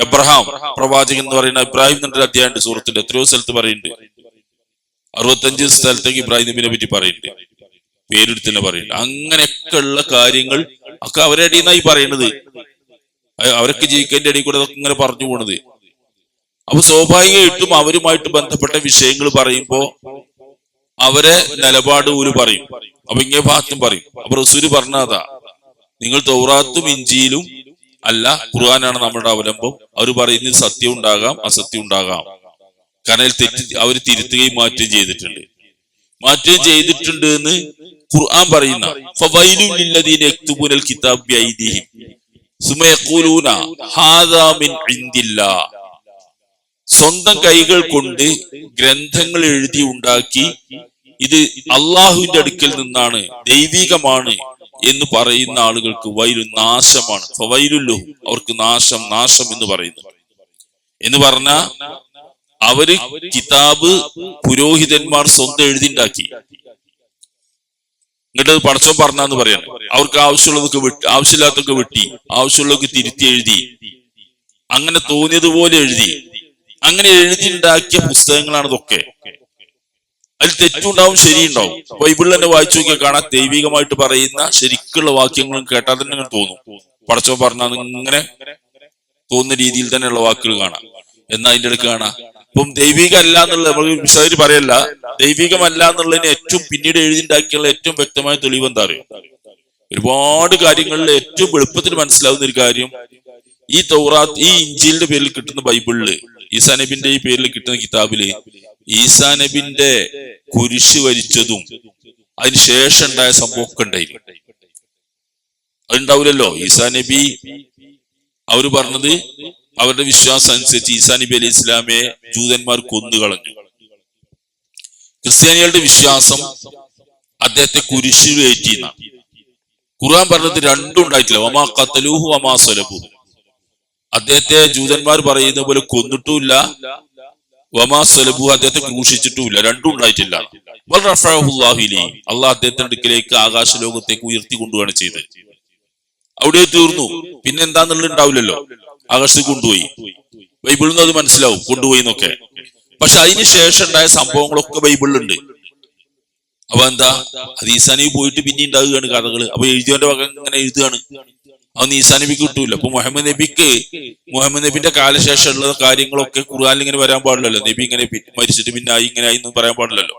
എബ്രഹാം പ്രവാചകൻ എന്ന് പറയുന്ന ഇബ്രാഹിം എന്നൊരു അധ്യായമുണ്ട് സൂറത്തിന്റെ, എത്രയോ സ്ഥലത്ത് പറയുന്നുണ്ട്. 65 സ്ഥലത്തേക്ക് ഇബ്രാഹിം നബിനെ പറ്റി പറയുന്നുണ്ട്, പേരെടുത്ത് തന്നെ പറയുന്നുണ്ട്. അങ്ങനെയൊക്കെ ഉള്ള കാര്യങ്ങൾ ഒക്കെ അവരുടെ ഇടയിൽ നിന്നായി പറയുന്നത്. അവരൊക്കെ ജീവിക്കേണ്ട ഇടയിൽ കൂടെ അതൊക്കെ ഇങ്ങനെ പറഞ്ഞു പോണത്. അപ്പൊ സ്വാഭാവികമായിട്ടും അവരുമായിട്ട് ബന്ധപ്പെട്ട വിഷയങ്ങൾ പറയുമ്പോ അവരെ നിലപാട് ഒരു പറയും, അപ്പൊ ഇങ്ങനെ ഭാഗത്തും പറയും. അപ്പൊ റസൂല് പറഞ്ഞതാ, നിങ്ങൾ തൗറാത്തും ഇഞ്ചിയിലും അല്ല, ഖുർആനാണ് നമ്മുടെ അവലംബം. അവർ പറയുന്നത് സത്യം ഉണ്ടാകാം, അസത്യം ഉണ്ടാകാം. കാരണം അവർ തിരുത്തുകയും മാറ്റുകയും ചെയ്തിട്ടുണ്ട് എന്ന് ഖുർആൻ പറയുന്ന, ഫവൈലുൽ ലില്ലദീന യക്തുബൂനൽ കിതാബ ബിഐദിഹിം സുമ്മ യഖൂലൂന ഹാദാ മിൻ ഇൻദില്ലാഹ്, സ്വന്തം കൈകൾ കൊണ്ട് ഗ്രന്ഥങ്ങൾ എഴുതി ഉണ്ടാക്കി ഇത് അള്ളാഹുവിന്റെ അടുക്കൽ നിന്നാണ്, ദൈവികമാണ് എന്ന് പറയുന്ന ആളുകൾക്ക് വൈലു, നാശമാണ്. ഫവൈലുല്ലു, അവർക്ക് നാശം എന്ന് പറയുന്നു. എന്ന് പറഞ്ഞ അവര് കിതാബ് പുരോഹിതന്മാർ സ്വന്തം എഴുതിണ്ടാക്കി, എന്നിട്ട് പടച്ചോൻ പറഞ്ഞാന്ന് പറയാണ്. അവർക്ക് ആവശ്യമുള്ളതൊക്കെ ആവശ്യമില്ലാത്തൊക്കെ വെട്ടി, ആവശ്യമുള്ളതൊക്കെ തിരുത്തി എഴുതി, അങ്ങനെ തോന്നിയതുപോലെ എഴുതി, അങ്ങനെ എഴുതിണ്ടാക്കിയ പുസ്തകങ്ങളാണ് ഇതൊക്കെ. അതിൽ തെറ്റുണ്ടാവും, ശരിയുണ്ടാവും. ബൈബിളിൽ തന്നെ വായിച്ചു നോക്കിയാൽ കാണാം, ദൈവികമായിട്ട് പറയുന്ന ശരിക്കുള്ള വാക്യങ്ങളും കേട്ടാൽ തന്നെ അങ്ങനെ തോന്നും. പടച്ചോൻ പറഞ്ഞാൽ ഇങ്ങനെ തോന്നുന്ന രീതിയിൽ തന്നെയുള്ള വാക്കുകൾ കാണാം. എന്നാൽ അതിന്റെ ഇടയ്ക്ക് കാണാം ഇപ്പം ദൈവികം അല്ല എന്നുള്ള, നമ്മൾ വിശദമായിട്ട് പറയല്ല, ദൈവികമല്ല എന്നുള്ളതിന് ഏറ്റവും പിന്നീട് എഴുതിണ്ടാക്കിയുള്ള ഏറ്റവും വ്യക്തമായ തെളിവ് എന്താ അറിയും? ഒരുപാട് കാര്യങ്ങളിൽ ഏറ്റവും എളുപ്പത്തിൽ മനസ്സിലാവുന്ന ഒരു കാര്യം, ഈ തൗറാത്ത്, ഈ ഇഞ്ചീലിന്റെ പേരിൽ കിട്ടുന്ന ബൈബിളില്, ഈസാ നബിന്റെ ഈ പേരിൽ കിട്ടുന്ന കിതാബില് ഈസാ നബിന്റെ കുരിശ് വരിച്ചതും അതിന് ശേഷം ഉണ്ടായ സംഭവമൊക്കെ ഉണ്ടായിരുന്നു. അതുണ്ടാവില്ലല്ലോ. ഈസാ നബി, അവര് പറഞ്ഞത് അവരുടെ വിശ്വാസം അനുസരിച്ച് ഈസാ നബി അലൈഹി ഇസ്ലാമെ ജൂതന്മാർ കൊന്നുകളഞ്ഞു. ക്രിസ്ത്യാനികളുടെ വിശ്വാസം അദ്ദേഹത്തെ കുരിശിൽ കയറ്റിയെന്നാണ്. ഖുർആൻ പറഞ്ഞത് രണ്ടും ഉണ്ടായിട്ടില്ല. വമാ ഖതലൂഹു വമാ സലബു, അദ്ദേഹത്തെ ജൂതന്മാർ പറയുന്ന പോലെ കൊന്നിട്ടുമില്ല, വമാ സലബു, അദ്ദേഹത്തെ ക്രൂശിച്ചിട്ടുമില്ല, രണ്ടും ഉണ്ടായിട്ടില്ല. അള്ളാഹ് അദ്ദേഹത്തിന്റെ അടുക്കിലേക്ക് ആകാശ ലോകത്തേക്ക് ഉയർത്തി കൊണ്ടുപോവാണ് ചെയ്തത്. അവിടെ തീർന്നു. പിന്നെ എന്താന്നുള്ളത് ഉണ്ടാവില്ലല്ലോ. ആകാശത്തേക്ക് കൊണ്ടുപോയി. ബൈബിളിൽ നിന്ന് അത് മനസ്സിലാവും, കൊണ്ടുപോയി എന്നൊക്കെ. പക്ഷെ അതിന് ശേഷം ഉണ്ടായ സംഭവങ്ങളൊക്കെ ബൈബിളിലുണ്ട്. അപ്പൊ എന്താ, അത് ഈസാ നബി പോയിട്ട് പിന്നെ ഉണ്ടാവുകയാണ് കഥകള്. അപ്പൊ എഴുതിയവന്റെ വക ഇങ്ങനെ എഴുതുകയാണ്. അതൊന്നും ഈസാ നബിക്ക് കിട്ടൂല. അപ്പൊ മുഹമ്മദ് നബിന്റെ കാലശേഷം ഉള്ള കാര്യങ്ങളൊക്കെ ഖുർആനിൽ ഇങ്ങനെ വരാൻ പാടില്ലല്ലോ. നബി ഇങ്ങനെ മരിച്ചിട്ട് പിന്നെ ആയി ഇങ്ങനെ ആയി എന്ന് പറയാൻ പാടില്ലല്ലോ.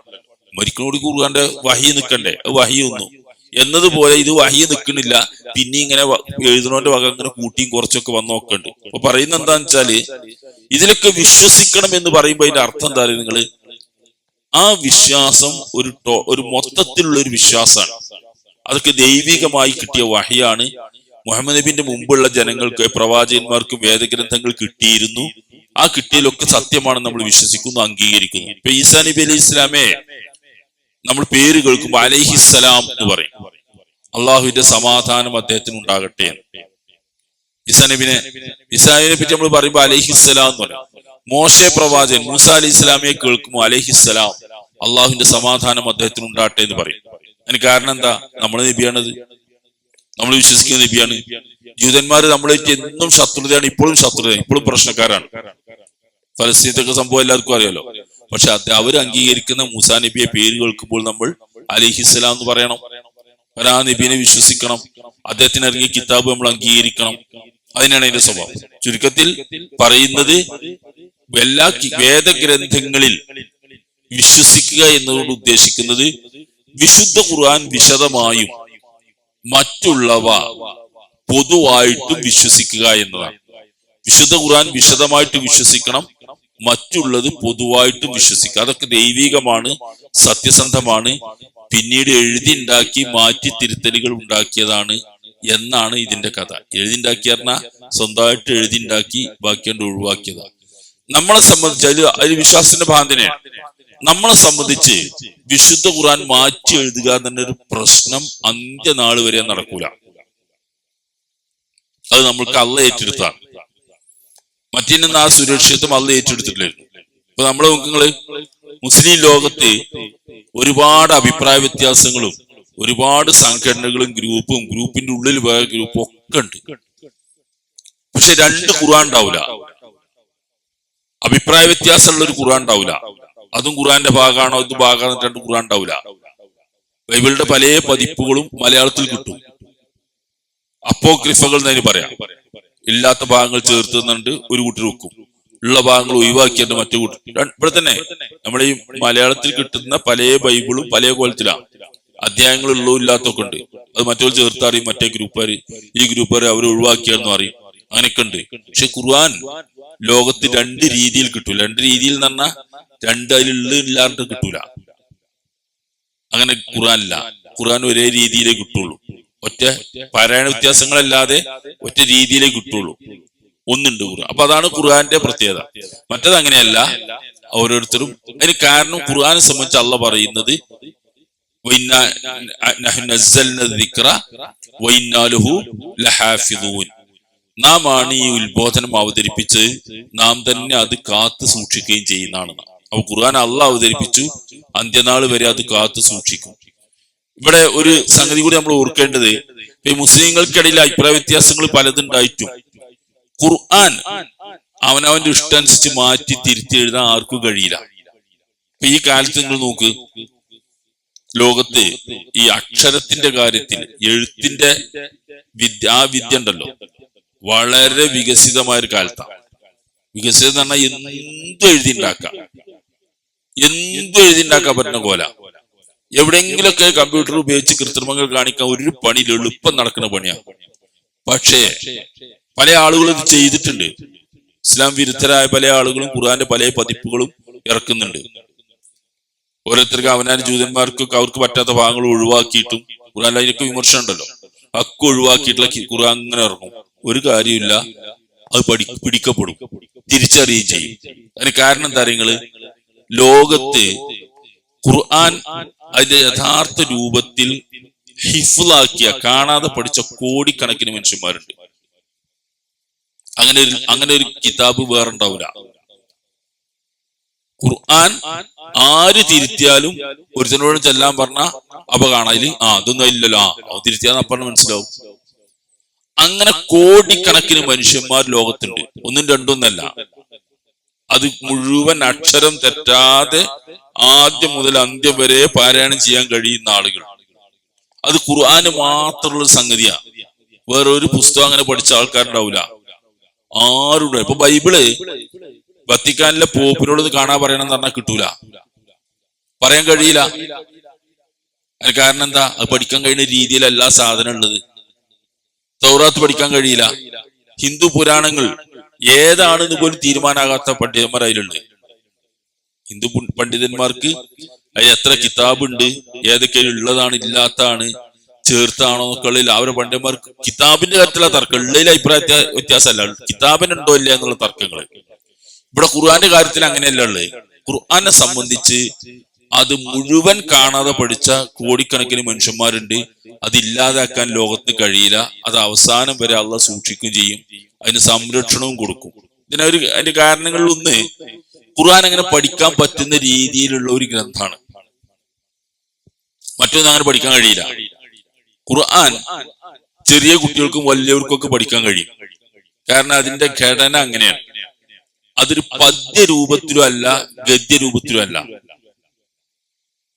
മരിക്കണോട് ഖുർആന്റെ വഹി നിൽക്കണ്ടേ? അത് വഹി ഒന്നു എന്നതുപോലെ ഇത് വഹി നിൽക്കണില്ല. പിന്നെ ഇങ്ങനെ എഴുതണോന്റെ വക ഇങ്ങനെ കൂട്ടിയും കുറച്ചൊക്കെ വന്ന് നോക്കണ്ട്. അപ്പൊ പറയുന്നത് എന്താന്ന് വെച്ചാല്, ഇതിലൊക്കെ വിശ്വസിക്കണം എന്ന് പറയുമ്പോ അതിന്റെ അർത്ഥം എന്താ പറയുക നിങ്ങള്? ആ വിശ്വാസം ഒരു മൊത്തത്തിലുള്ള ഒരു വിശ്വാസമാണ്. അതൊക്കെ ദൈവികമായി കിട്ടിയ വഹിയാണ്. മുഹമ്മദ് നബിന്റെ മുമ്പുള്ള ജനങ്ങൾക്ക്, പ്രവാചകന്മാർക്കും വേദഗ്രന്ഥങ്ങൾ കിട്ടിയിരുന്നു. ആ കിട്ടിയതിലൊക്കെ സത്യമാണെന്ന് നമ്മൾ വിശ്വസിക്കുന്നു, അംഗീകരിക്കുന്നു. ഇപ്പൊ ഈസാ നബി അലൈഹി ഇസ്ലാമെ നമ്മൾ പേര് കേൾക്കുമ്പോൾ അലൈഹിസ്സലാം എന്ന് പറയും. അള്ളാഹുവിന്റെ സമാധാനം അദ്ദേഹത്തിന് ഉണ്ടാകട്ടെ എന്ന്. ഈസാ നബിനെ പറ്റി നമ്മൾ പറയുമ്പോൾ അലൈഹിസ്സലാം എന്ന് പറയും. മോശെ പ്രവാചകൻ മൂസ അലൈഹി ഇസ്ലാമിയെ കേൾക്കുമ്പോൾ അലൈഹിസ്സലാം, അള്ളാഹുവിന്റെ സമാധാനം അദ്ദേഹത്തിന് ഉണ്ടാകട്ടെ എന്ന് പറയും. അതിന് കാരണം എന്താ? നമ്മൾ നബിയാണത്, നമ്മൾ വിശ്വസിക്കുന്ന നബിയാണ്. ജൂതന്മാര് നമ്മളേറ്റ് എന്നും ശത്രുതയാണ്, ഇപ്പോഴും ശത്രുതയാണ്, ഇപ്പോഴും പ്രശ്നക്കാരാണ്. ഫലസ്തീനത്തൊക്കെ സംഭവം എല്ലാവർക്കും അറിയാലോ. പക്ഷെ അവർ അംഗീകരിക്കുന്ന മൂസാ നബിയെ പേര് കേൾക്കുമ്പോൾ നമ്മൾ അലൈഹിസ്സലാം എന്ന് പറയണം. ആ നബിനെ വിശ്വസിക്കണം, അദ്ദേഹത്തിന് ഇറങ്ങിയ കിതാബ് നമ്മൾ അംഗീകരിക്കണം. അതിനാണ് അതിന്റെ സ്വഭാവം. ചുരുക്കത്തിൽ പറയുന്നത്, എല്ലാ വേദഗ്രന്ഥങ്ങളിൽ വിശ്വസിക്കുക എന്നതുകൊണ്ട് ഉദ്ദേശിക്കുന്നത് വിശുദ്ധ ഖുർആൻ വിശദമായും മറ്റുള്ളവ പൊതുവായിട്ടും വിശ്വസിക്കുക എന്നതാണ്. വിശുദ്ധ ഖുർആൻ വിശദമായിട്ട് വിശ്വസിക്കണം, മറ്റുള്ളത് പൊതുവായിട്ടും വിശ്വസിക്കുക. അതൊക്കെ ദൈവികമാണ്, സത്യസന്ധമാണ്, പിന്നീട് എഴുതിണ്ടാക്കി മാറ്റി തിരുത്തലുകൾ ഉണ്ടാക്കിയതാണ് എന്നാണ് ഇതിന്റെ കഥ. എഴുതിണ്ടാക്കി പറഞ്ഞാൽ സ്വന്തമായിട്ട് എഴുതിണ്ടാക്കി ബാക്കിയുണ്ട് ഒഴിവാക്കിയതാണ്. നമ്മളെ സംബന്ധിച്ച് അതിൽ വിശ്വാസത്തിന്റെ ഭാഗത്തിനെയാണ്. നമ്മളെ സംബന്ധിച്ച് വിശുദ്ധ ഖുർആൻ മാറ്റി എഴുതുക തന്നെ ഒരു പ്രശ്നം അന്ത്യനാൾ വരെ നടക്കൂല. അത് നമ്മൾക്ക് അള്ള ഏറ്റെടുത്താണ്. മറ്റേന്ന് ആ സുരക്ഷിതത്വം അള്ള ഏറ്റെടുത്തിട്ടില്ലായിരുന്നു. ഇപ്പൊ നമ്മളെ നോക്കുങ്ങള് മുസ്ലിം ലോകത്ത് ഒരുപാട് അഭിപ്രായ വ്യത്യാസങ്ങളും ഒരുപാട് സംഘടനകളും ഗ്രൂപ്പിന്റെ ഉള്ളിൽ വേറെ ഗ്രൂപ്പും ഒക്കെ ഉണ്ട്. പക്ഷെ രണ്ട് ഖുർആൻ ഉണ്ടാവില്ല. അഭിപ്രായ വ്യത്യാസമുള്ള ഒരു ഖുർആൻ ഉണ്ടാവില്ല. അതും ഖുർആന്റെ ഭാഗമാണോ ഇത് ഭാഗമാണോ രണ്ട് ഖുർആൻ ഉണ്ടാവില്ല. ബൈബിളിന്റെ പല പതിപ്പുകളും മലയാളത്തിൽ കിട്ടും. അപ്പോക്രിഫകൾ എന്നതിന് പറയാം. ഇല്ലാത്ത ഭാഗങ്ങൾ ചേർത്ത് നിന്നുണ്ട് ഒരു കൂട്ടർ വെക്കും, ഉള്ള ഭാഗങ്ങൾ ഒഴിവാക്കിയിട്ട് മറ്റു കൂട്ടർ. ഇവിടെ തന്നെ നമ്മുടെ ഈ മലയാളത്തിൽ കിട്ടുന്ന പല ബൈബിളും പല കോലത്തിലാണ്. അധ്യായങ്ങൾ ഉള്ളതും ഇല്ലാത്തൊക്കെ ഉണ്ട്. അത് മറ്റൊരു ചേർത്തറിയും, മറ്റേ ഗ്രൂപ്പുകാര് ഈ ഗ്രൂപ്പുകാര് അവർ ഒഴിവാക്കിയാണെന്ന് അറിയും. അങ്ങനെയൊക്കെ ഉണ്ട്. പക്ഷെ ഖുർആൻ ലോകത്ത് രണ്ട് രീതിയിൽ കിട്ടൂല. രണ്ട് രീതിയിൽ എന്ന് പറഞ്ഞാൽ രണ്ട് അതിലുള്ള ഇല്ലാണ്ട് കിട്ടൂല. അങ്ങനെ ഖുർആനില്ല. ഖുർആൻ ഒരേ രീതിയിലേ കിട്ടുള്ളൂ. ഒറ്റ പാരായണ വ്യത്യാസങ്ങളല്ലാതെ ഒറ്റ രീതിയിലേ കിട്ടുള്ളൂ. ഒന്നുണ്ട് ഖുർആൻ. അപ്പൊ അതാണ് ഖുർആന്റെ പ്രത്യേകത. മറ്റത് അങ്ങനെയല്ല. ഓരോരുത്തരും അതിന് കാരണം ഖുർആനെ സംബന്ധിച്ച് അള്ളാഹ് പറയുന്നത് നാം ആണ് ഈ ഉത്ബോധനം അവതരിപ്പിച്ച് നാം തന്നെ അത് കാത്തു സൂക്ഷിക്കുകയും ചെയ്യുന്നതാണ്. അപ്പൊ ഖുർആൻ അള്ളാഹ് അവതരിപ്പിച്ചു, അന്ത്യനാൾ വരെ അത് കാത്തു സൂക്ഷിക്കും. ഇവിടെ ഒരു സംഗതി കൂടി നമ്മൾ ഓർക്കേണ്ടത്, ഈ മുസ്ലിങ്ങൾക്കിടയിൽ അഭിപ്രായ വ്യത്യാസങ്ങൾ പലതുണ്ടായിട്ടും ഖുർആൻ അവനവന്റെ ഇഷ്ടമനുസരിച്ച് മാറ്റി തിരുത്തി എഴുതാൻ ആർക്കും കഴിയില്ല. ഇപ്പൊ ഈ കാലത്ത് നിങ്ങൾ നോക്ക്, ലോകത്ത് ഈ അക്ഷരത്തിന്റെ കാര്യത്തിൽ എഴുത്തിന്റെ ആ വിദ്യ ഉണ്ടല്ലോ, വളരെ വികസിതമായ ഒരു കാലത്താണ്. വികസിതം എന്ന് പറഞ്ഞാൽ എന്തും എഴുതിണ്ടാക്കാം, എന്തും എഴുതിണ്ടാക്കാൻ പറ്റുന്ന പോലെ. എവിടെയെങ്കിലൊക്കെ കമ്പ്യൂട്ടർ ഉപയോഗിച്ച് കൃത്രിമങ്ങൾ കാണിക്കാൻ ഒരു പണിയിൽ എളുപ്പം നടക്കുന്ന പണിയാണ്. പക്ഷേ പല ആളുകളും ഇത് ചെയ്തിട്ടുണ്ട്. ഇസ്ലാം വിരുദ്ധരായ പല ആളുകളും ഖുർആന്റെ പല പതിപ്പുകളും ഇറക്കുന്നുണ്ട്. ഓരോരുത്തർക്ക് അവനാൻ ജൂതന്മാർക്കൊക്കെ അവർക്ക് പറ്റാത്ത ഭാഗങ്ങൾ ഒഴിവാക്കിയിട്ടും ഖുർആൻ അതിനൊക്കെ വിമർശനം ഉണ്ടല്ലോ, ഒക്കെ ഒഴിവാക്കിയിട്ടുള്ള ഖുർആൻ അങ്ങനെ ഇറങ്ങും. ഒരു കാര്യമില്ല, അത് പിടിക്കപ്പെടും, തിരിച്ചറിയുകയും ചെയ്യും. അതിന് കാരണം എന്താ നിങ്ങള്, ലോകത്ത് ഖുർആൻ അതിന്റെ യഥാർത്ഥ രൂപത്തിൽ ഹിഫ്ളാക്കിയ കാണാതെ പഠിച്ച കോടിക്കണക്കിന് മനുഷ്യന്മാരുണ്ട്. അങ്ങനെ ഒരു കിതാബ് വേറെ ഉണ്ടാവില്ല. ഖുർആൻ ആര് തിരുത്തിയാലും ഒരുത്തനോട് ചെല്ലാൻ പറഞ്ഞ അപ്പൊ കാണാതില് അതൊന്നും ഇല്ലല്ലോ, അത് തിരുത്തിയാന്ന് അപ്പറഞ്ഞ് മനസ്സിലാവും. അങ്ങനെ കോടിക്കണക്കിന് മനുഷ്യന്മാർ ലോകത്തുണ്ട്. ഒന്നും രണ്ടൊന്നല്ല. അത് മുഴുവൻ അക്ഷരം തെറ്റാതെ ആദ്യം മുതൽ അന്ത്യം വരെ പാരായണം ചെയ്യാൻ കഴിയുന്ന ആളുകൾ. അത് ഖുർആന് മാത്രമുള്ള സംഗതിയാ. വേറൊരു പുസ്തകം അങ്ങനെ പഠിച്ച ആൾക്കാരുണ്ടാവില്ല, ആരുടെ. ഇപ്പൊ ബൈബിള് വത്തിക്കാനിലെ പോപ്പിനോട് ഇത് കാണാൻ പറയണം എന്ന് പറഞ്ഞാൽ കിട്ടൂല, പറയാൻ കഴിയില്ല. അതിന് കാരണം എന്താ, അത് പഠിക്കാൻ കഴിയുന്ന രീതിയിലല്ല സാധനം ഉള്ളത്. തൗറാത്ത് പഠിക്കാൻ കഴിയില്ല. ഹിന്ദു പുരാണങ്ങൾ ഏതാണെന്ന് പോലും തീരുമാനാകാത്ത പണ്ഡിതന്മാർ അതിലുണ്ട്. ഹിന്ദു പണ്ഡിതന്മാർക്ക് അത് എത്ര കിതാബുണ്ട്, ഏതൊക്കെ ഉള്ളതാണ് ഇല്ലാത്തതാണ് ചേർത്താണോ എന്നൊക്കെ ഉള്ളിൽ അവരുടെ പണ്ഡിതന്മാർക്ക് കിതാബിന്റെ കാര്യത്തിലുള്ള തർക്കം, ഉള്ളിൽ അഭിപ്രായ വ്യത്യാസമല്ല, കിതാബിനുണ്ടോ ഇല്ല എന്നുള്ള തർക്കങ്ങൾ. ഇവിടെ ഖുർആന്റെ കാര്യത്തിൽ അങ്ങനെയല്ല ഉള്ളത്. ഖുർആനെ സംബന്ധിച്ച് അത് മുഴുവൻ കാണാതെ പഠിച്ച കോടിക്കണക്കിന് മനുഷ്യന്മാരുണ്ട്. അതില്ലാതാക്കാൻ ലോകത്തിന് കഴിയില്ല. അത് അവസാനം വരെ അള്ളാഹ് സൂക്ഷിക്കുകയും ചെയ്യും, അതിന് സംരക്ഷണവും കൊടുക്കും. അതിന്റെ കാരണങ്ങളിൽ ഒന്ന്, ഖുർആൻ അങ്ങനെ പഠിക്കാൻ പറ്റുന്ന രീതിയിലുള്ള ഒരു ഗ്രന്ഥമാണ്. മറ്റൊന്നും അങ്ങനെ പഠിക്കാൻ കഴിയില്ല. ഖുർആൻ ചെറിയ കുട്ടികൾക്കും വലിയവർക്കും ഒക്കെ പഠിക്കാൻ കഴിയും. കാരണം അതിന്റെ ഘടന അങ്ങനെയാണ്. അതൊരു പദ്യ രൂപത്തിലും അല്ല, ഗദ്യ രൂപത്തിലും അല്ല.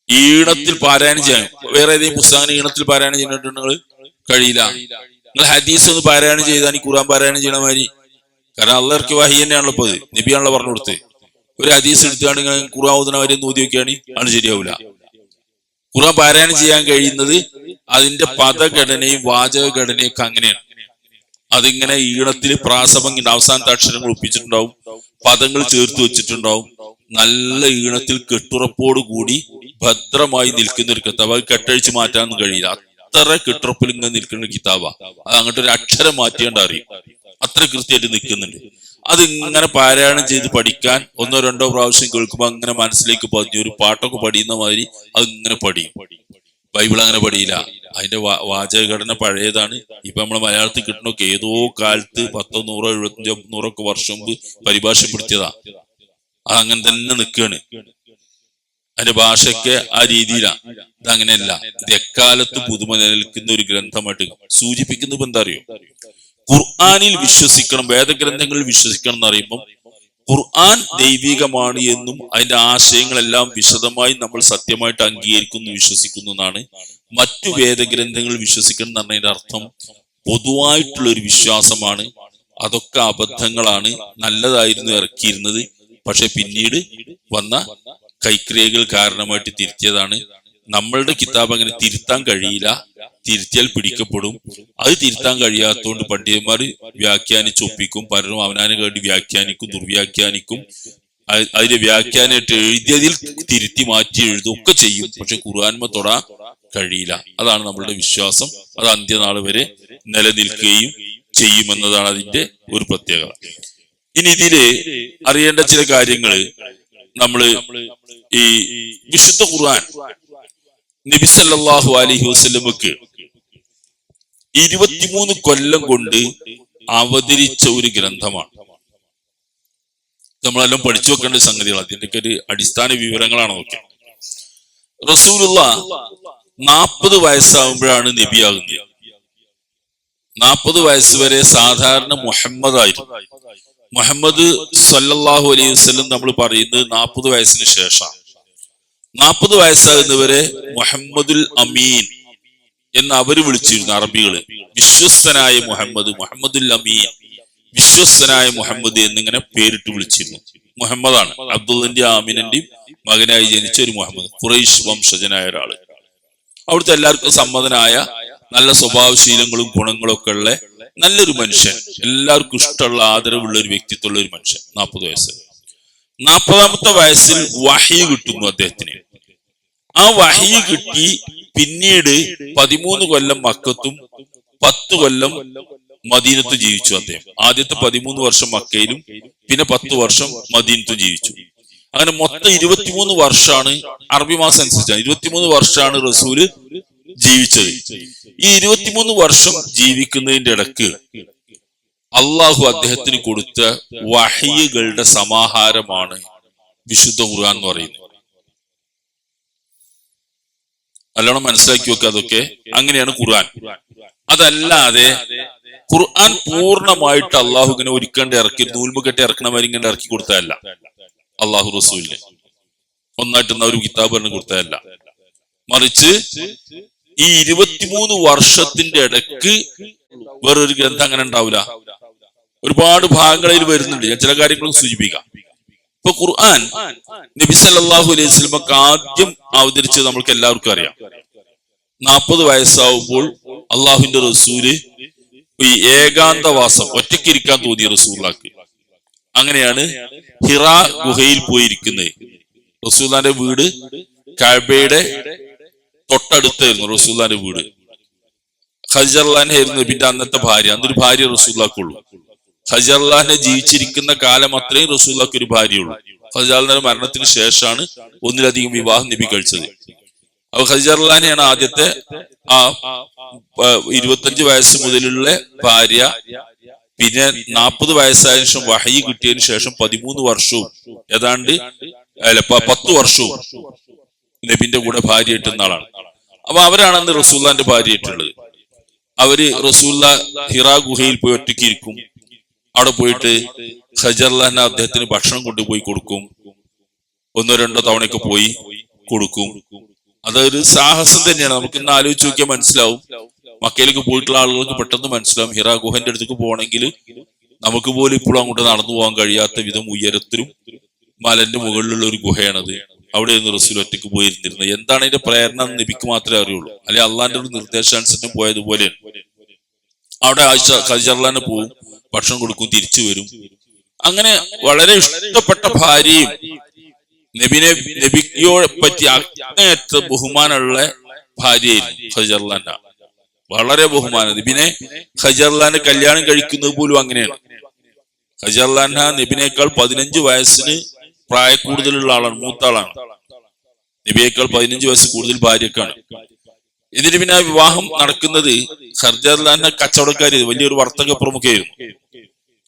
ഈണത്തിൽ പാരായണം ചെയ്യാൻ വേറെ ഏതെങ്കിലും പുസ്തകം ഈണത്തിൽ പാരായണം ചെയ്യുന്നുണ്ടെങ്കിൽ കഴിയില്ല. നിങ്ങൾ ഹദീസ് ഒന്ന് പാരായണം ചെയ്താൽ ഈ ഖുർആൻ പാരായണം ചെയ്യണ മാതിരി. കാരണം അള്ളാഹ്ക്ക് വഹി തന്നെയാണല്ലോ ഇപ്പൊ, നബിയാണല്ലോ പറഞ്ഞു കൊടുത്ത്. ഒരു ഹദീസ് എടുത്താണെങ്കിൽ ഖുർആൻ ഓതുന്ന മാതിരി നൂതി വെക്കുകയാണെങ്കിൽ അത് ശരിയാവില്ല. ഖുർആൻ പാരായണം ചെയ്യാൻ കഴിയുന്നത് അതിന്റെ പദഘടനയും വാചകഘടനയും ഒക്കെ അങ്ങനെയാണ്. അതിങ്ങനെ ഈണത്തിൽ പ്രാസഭംഗിന്റെ അവസാനത്തെ അക്ഷരങ്ങൾ ഒപ്പിച്ചിട്ടുണ്ടാവും, പദങ്ങൾ ചേർത്ത് വെച്ചിട്ടുണ്ടാവും. നല്ല ഈണത്തിൽ കെട്ടുറപ്പോട് കൂടി ഭദ്രമായി നിൽക്കുന്ന ഒരു കിതാബ്. അത് കെട്ടഴിച്ച് മാറ്റാനൊന്നും കഴിയില്ല. അത്ര കെട്ടുറപ്പിൽ ഇങ്ങനെ നിൽക്കുന്ന ഒരു കിതാബാ. അത് അങ്ങോട്ട് ഒരു അക്ഷരം മാറ്റിയാണ്ട് അറിയും. അത്ര കൃത്യമായിട്ട് നിൽക്കുന്നുണ്ട്. അത് ഇങ്ങനെ പാരായണം ചെയ്ത് പഠിക്കാൻ ഒന്നോ രണ്ടോ പ്രാവശ്യം കേൾക്കുമ്പോൾ അങ്ങനെ മനസ്സിലേക്ക് പതിഞ്ഞു. ഒരു പാട്ടൊക്കെ പഠിയുന്ന മാതിരി അത് ഇങ്ങനെ പഠിയും. ബൈബിൾ അങ്ങനെ പഠിയില്ല. അതിന്റെ വാചകഘടന പഴയതാണ്. ഇപ്പൊ നമ്മളെ മലയാളത്തിൽ കിട്ടണൊക്കെ ഏതോ കാലത്ത് 10, 100, 75, 100 വർഷം മുമ്പ് പരിഭാഷപ്പെടുത്തിയതാ. അത് അങ്ങനെ തന്നെ നിൽക്കുകയാണ്. അതിന്റെ ഭാഷയ്ക്ക് ആ രീതിയിലാണ്. ഇതങ്ങനെയല്ല. ഇത് എക്കാലത്തും പുതുമ നിലനിൽക്കുന്ന ഒരു ഗ്രന്ഥമായിട്ട് സൂചിപ്പിക്കുന്നത് എന്താ അറിയോ? ഖുർആനിൽ വിശ്വസിക്കണം, വേദഗ്രന്ഥങ്ങളിൽ വിശ്വസിക്കണം എന്ന് പറയുമ്പോൾ ഖുർആൻ ദൈവികമാണ് എന്നും അതിന്റെ ആശയങ്ങളെല്ലാം വിശദമായി നമ്മൾ സത്യമായിട്ട് അംഗീകരിക്കുന്നു, വിശ്വസിക്കുന്നു എന്നാണ്. മറ്റു വേദഗ്രന്ഥങ്ങളിൽ വിശ്വസിക്കണം എന്ന് പറഞ്ഞതിന്റെ അർത്ഥം പൊതുവായിട്ടുള്ള ഒരു വിശ്വാസമാണ്. അതൊക്കെ അബദ്ധങ്ങളാണ്, നല്ലതായിരുന്നു ഇറക്കിയിരുന്നത്, പക്ഷെ പിന്നീട് വന്ന കൈക്രിയകൾ കാരണമായിട്ട് തിരുത്തിയതാണ്. നമ്മളുടെ കിതാബ് അങ്ങനെ തിരുത്താൻ കഴിയില്ല, തിരുത്തിയാൽ പിടിക്കപ്പെടും. അത് തിരുത്താൻ കഴിയാത്തതുകൊണ്ട് പണ്ഡിതന്മാർ വ്യാഖ്യാനിച്ചൊപ്പിക്കും. പലരും അവനാനെ വേണ്ടി വ്യാഖ്യാനിക്കും, ദുർവ്യാഖ്യാനിക്കും. അതിന്റെ വ്യാഖ്യാനമായിട്ട് എഴുതിയതിൽ തിരുത്തി മാറ്റി എഴുതും ഒക്കെ ചെയ്യും. പക്ഷെ ഖുർആൻമ തൊടാൻ കഴിയില്ല. അതാണ് നമ്മളുടെ വിശ്വാസം. അത് അന്ത്യനാൾ വരെ നിലനിൽക്കുകയും ചെയ്യുമെന്നതാണ് അതിന്റെ ഒരു പ്രത്യേകത. ഇനി ഇതില് അറിയേണ്ട ചില കാര്യങ്ങള്, നമ്മള് ഈ വിശുദ്ധ ഖുർആൻ നബി സല്ലല്ലാഹു അലൈഹി വസല്ലമക്ക് 23 കൊല്ലം കൊണ്ട് അവതരിച്ച ഒരു ഗ്രന്ഥമാണ്. നമ്മളെല്ലാം പഠിച്ചു വെക്കേണ്ട സംഗതികൾ. അതിന്റെയൊക്കെ ഒരു അടിസ്ഥാന വിവരങ്ങളാണ് നോക്കിയത്. റസൂലുള്ളാഹ് 40 വയസ്സാകുമ്പോഴാണ് നബിയാകുന്നത്. 40 വയസ്സ് വരെ സാധാരണ മുഹമ്മദ് ആയിരുന്നു. മുഹമ്മദ് സല്ലല്ലാഹു അലൈഹി വസല്ലം നമ്മൾ പറയുന്നത് 40 വയസ്സിന് ശേഷം. 40 വയസ്സാകുന്നവരെ മുഹമ്മദുൽ അമീൻ എന്ന് അവര് വിളിച്ചിരുന്നു അറബികള്. വിശ്വസ്തനായ മുഹമ്മദ്, മുഹമ്മദുൽ അമീൻ, വിശ്വസ്തനായ മുഹമ്മദ് എന്നിങ്ങനെ പേരിട്ട് വിളിച്ചിരുന്നു. മുഹമ്മദാണ് അബ്ദുള്ളന്റെ ആമിനന്റെയും മകനായി ജനിച്ച ഒരു മുഹമ്മദ്, ഖുറൈശ് വംശജനായ ഒരാള്. അവിടുത്തെ എല്ലാവർക്കും സമ്മതനായ നല്ല സ്വഭാവശീലങ്ങളും ഗുണങ്ങളും ഒക്കെ ഉള്ള നല്ലൊരു മനുഷ്യൻ, എല്ലാവർക്കും ഇഷ്ടമുള്ള ആദരവുള്ള ഒരു വ്യക്തിത്വമുള്ള ഒരു മനുഷ്യൻ. 40 വയസ്സ്. 40ാമത്തെ വയസ്സിൽ വഹി കിട്ടുന്നു അദ്ദേഹത്തിന്. ആ വഹി കിട്ടി പിന്നീട് 13 കൊല്ലം മക്കത്തും 10 കൊല്ലം മദീനത്ത് ജീവിച്ചു അദ്ദേഹം. ആദ്യത്തെ 13 വർഷം മക്കയിലും പിന്നെ 10 വർഷം മദീനത്തും ജീവിച്ചു. അങ്ങനെ മൊത്തം 23 വർഷമാണ്. അറബി മാസം അനുസരിച്ചാണ് 23 വർഷമാണ് റസൂല് ജീവിച്ചത്. ഈ 23 വർഷം ജീവിക്കുന്നതിന്റെ ഇടക്ക് അള്ളാഹു അദ്ദേഹത്തിന് കൊടുത്ത വഹയ്കളുടെ സമാഹാരമാണ് വിശുദ്ധ ഖുർആൻ എന്ന് പറയുന്നത്. നല്ലോണം മനസ്സിലാക്കി വെക്കുക. അതൊക്കെ അങ്ങനെയാണ് ഖുർആൻ. അതല്ലാതെ ഖുർആൻ പൂർണ്ണമായിട്ട് അള്ളാഹു ഇങ്ങനെ ഒരുക്കണ്ട് ഇറക്കി നൂൽമ്പ് കെട്ടി ഇറക്കണ മാതിരി ഇങ്ങനെ ഇറക്കി കൊടുത്തതല്ല. അള്ളാഹു റസൂലിന് ഒന്നായിട്ട് ഒരു കിതാബ് പറഞ്ഞു കൊടുത്തതല്ല. മറിച്ച് ഈ 23 വർഷത്തിന്റെ ഇടക്ക് വേറൊരു ഗ്രന്ഥം അങ്ങനെ ഉണ്ടാവില്ല. ഒരുപാട് ഭാഗങ്ങളിൽ വരുന്നുണ്ട്. ഞാൻ ചില കാര്യങ്ങളും സൂചിപ്പിക്കാം. ഇപ്പൊ ഖുർആൻ നബി സല്ലല്ലാഹു അലൈഹി വസല്ലമക്ക് ആദ്യം അവതരിച്ചത് നമ്മൾക്ക് എല്ലാവർക്കും അറിയാം. 40 വയസ്സാവുമ്പോൾ അള്ളാഹുവിന്റെ റസൂല് ഈ ഏകാന്തവാസം, ഒറ്റയ്ക്കിരിക്കാൻ തോന്നിയ റസൂലുള്ളാഹിക്ക്. അങ്ങനെയാണ് ഹിറാ ഗുഹയിൽ പോയിരിക്കുന്നത്. റസൂലുള്ളാഹിന്റെ വീട് കഅബയുടെ തൊട്ടടുത്തായിരുന്നു. റസൂലുള്ളാഹിന്റെ വീട് ഖദീജ റളിയല്ലാഹു അൻഹ ആയിരുന്നു നബിന്റെ അന്നത്തെ ഭാര്യ. അന്നൊരു ഭാര്യ റസൂലുള്ളാഹിക്കുള്ളൂ. ഖദീജ റളിയല്ലാഹു അൻഹ ജീവിച്ചിരിക്കുന്ന കാലം അത്രയും റസൂലുള്ളാഹിക്ക് ഒരു ഭാര്യയുള്ളൂ. ഖദീജ റളിയല്ലാഹു അൻഹയുടെ മരണത്തിന് ശേഷമാണ് ഒന്നിലധികം വിവാഹം നബി കഴിച്ചത്. അപ്പൊ ഖദീജ റളിയല്ലാഹു അൻഹയാണ് ആദ്യത്തെ 25 വയസ്സ് മുതലുള്ള ഭാര്യ. പിന്നെ 40 വയസ്സായതിനു ശേഷം വഹയി കിട്ടിയതിനു ശേഷം 13 വർഷവും ഏതാണ്ട് 10 വർഷവും നബിന്റെ കൂടെ ഭാര്യ കിട്ടുന്ന ആളാണ്. അപ്പൊ അവരാണെന്ന് റസൂല്ലാന്റെ ഭാര്യയായിട്ടുള്ളത്. അവര് റസൂല്ല ഹിറാ ഗുഹയിൽ പോയി ഒറ്റയ്ക്കിരിക്കും. അവിടെ പോയിട്ട് ഖജർലാൻ അദ്ദേഹത്തിന് ഭക്ഷണം കൊണ്ടുപോയി കൊടുക്കും. ഒന്നോ രണ്ടോ തവണയൊക്കെ പോയി കൊടുക്കും. അതൊരു സാഹസം തന്നെയാണ്. നമുക്ക് ഇന്ന് ആലോചിച്ച് നോക്കിയാൽ മനസ്സിലാവും. മക്കയിലേക്ക് പോയിട്ടുള്ള ആളുകൾക്ക് പെട്ടെന്ന് മനസ്സിലാവും ഹിറാ ഗുഹന്റെ അടുത്തേക്ക് പോകണമെങ്കിൽ നമുക്ക് പോലും ഇപ്പോഴും അങ്ങോട്ട് നടന്നു പോകാൻ കഴിയാത്ത വിധം ഉയരത്തിലും മലന്റെ മുകളിലുള്ള ഒരു ഗുഹയാണത്. അവിടെ നിന്ന് റസൂൽ ഒറ്റയ്ക്ക് പോയിരുന്നിരുന്നത്. എന്താണ് അതിന്റെ പ്രേരണ എന്ന് നബിക്ക് മാത്രമേ അറിയുള്ളൂ. അല്ലെ അള്ളാന്റെ ഒരു നിർദ്ദേശാനുസരണം പോയതുപോലെയാണ്. അവിടെ ആയിഷ ഖദീജ പോവും, ഭക്ഷണം കൊടുക്കും, തിരിച്ചു വരും. അങ്ങനെ വളരെ ഇഷ്ടപ്പെട്ട ഭാര്യയും നബിയോടെ പറ്റി അങ്ങേയറ്റ ബഹുമാനമുള്ള ഭാര്യയായിരുന്നു ഖദീജ. വളരെ ബഹുമാനം. നബിനെ ഖദീജ കല്യാണം കഴിക്കുന്നത് പോലും അങ്ങനെയാണ്. ഖദീജ നബിനേക്കാൾ 15 വയസ്സിന് പ്രായ കൂടുതലുള്ള ആളാണ്, മൂത്ത ആളാണ്. നബിയേക്കാൾ 15 വയസ്സ് കൂടുതൽ ഭാര്യക്കാണ്. ഇതിന് പിന്നെ വിവാഹം നടക്കുന്നത് ഖദീജ കച്ചവടക്കാരി, വലിയൊരു വർത്തക പ്രമുഖയായിരുന്നു.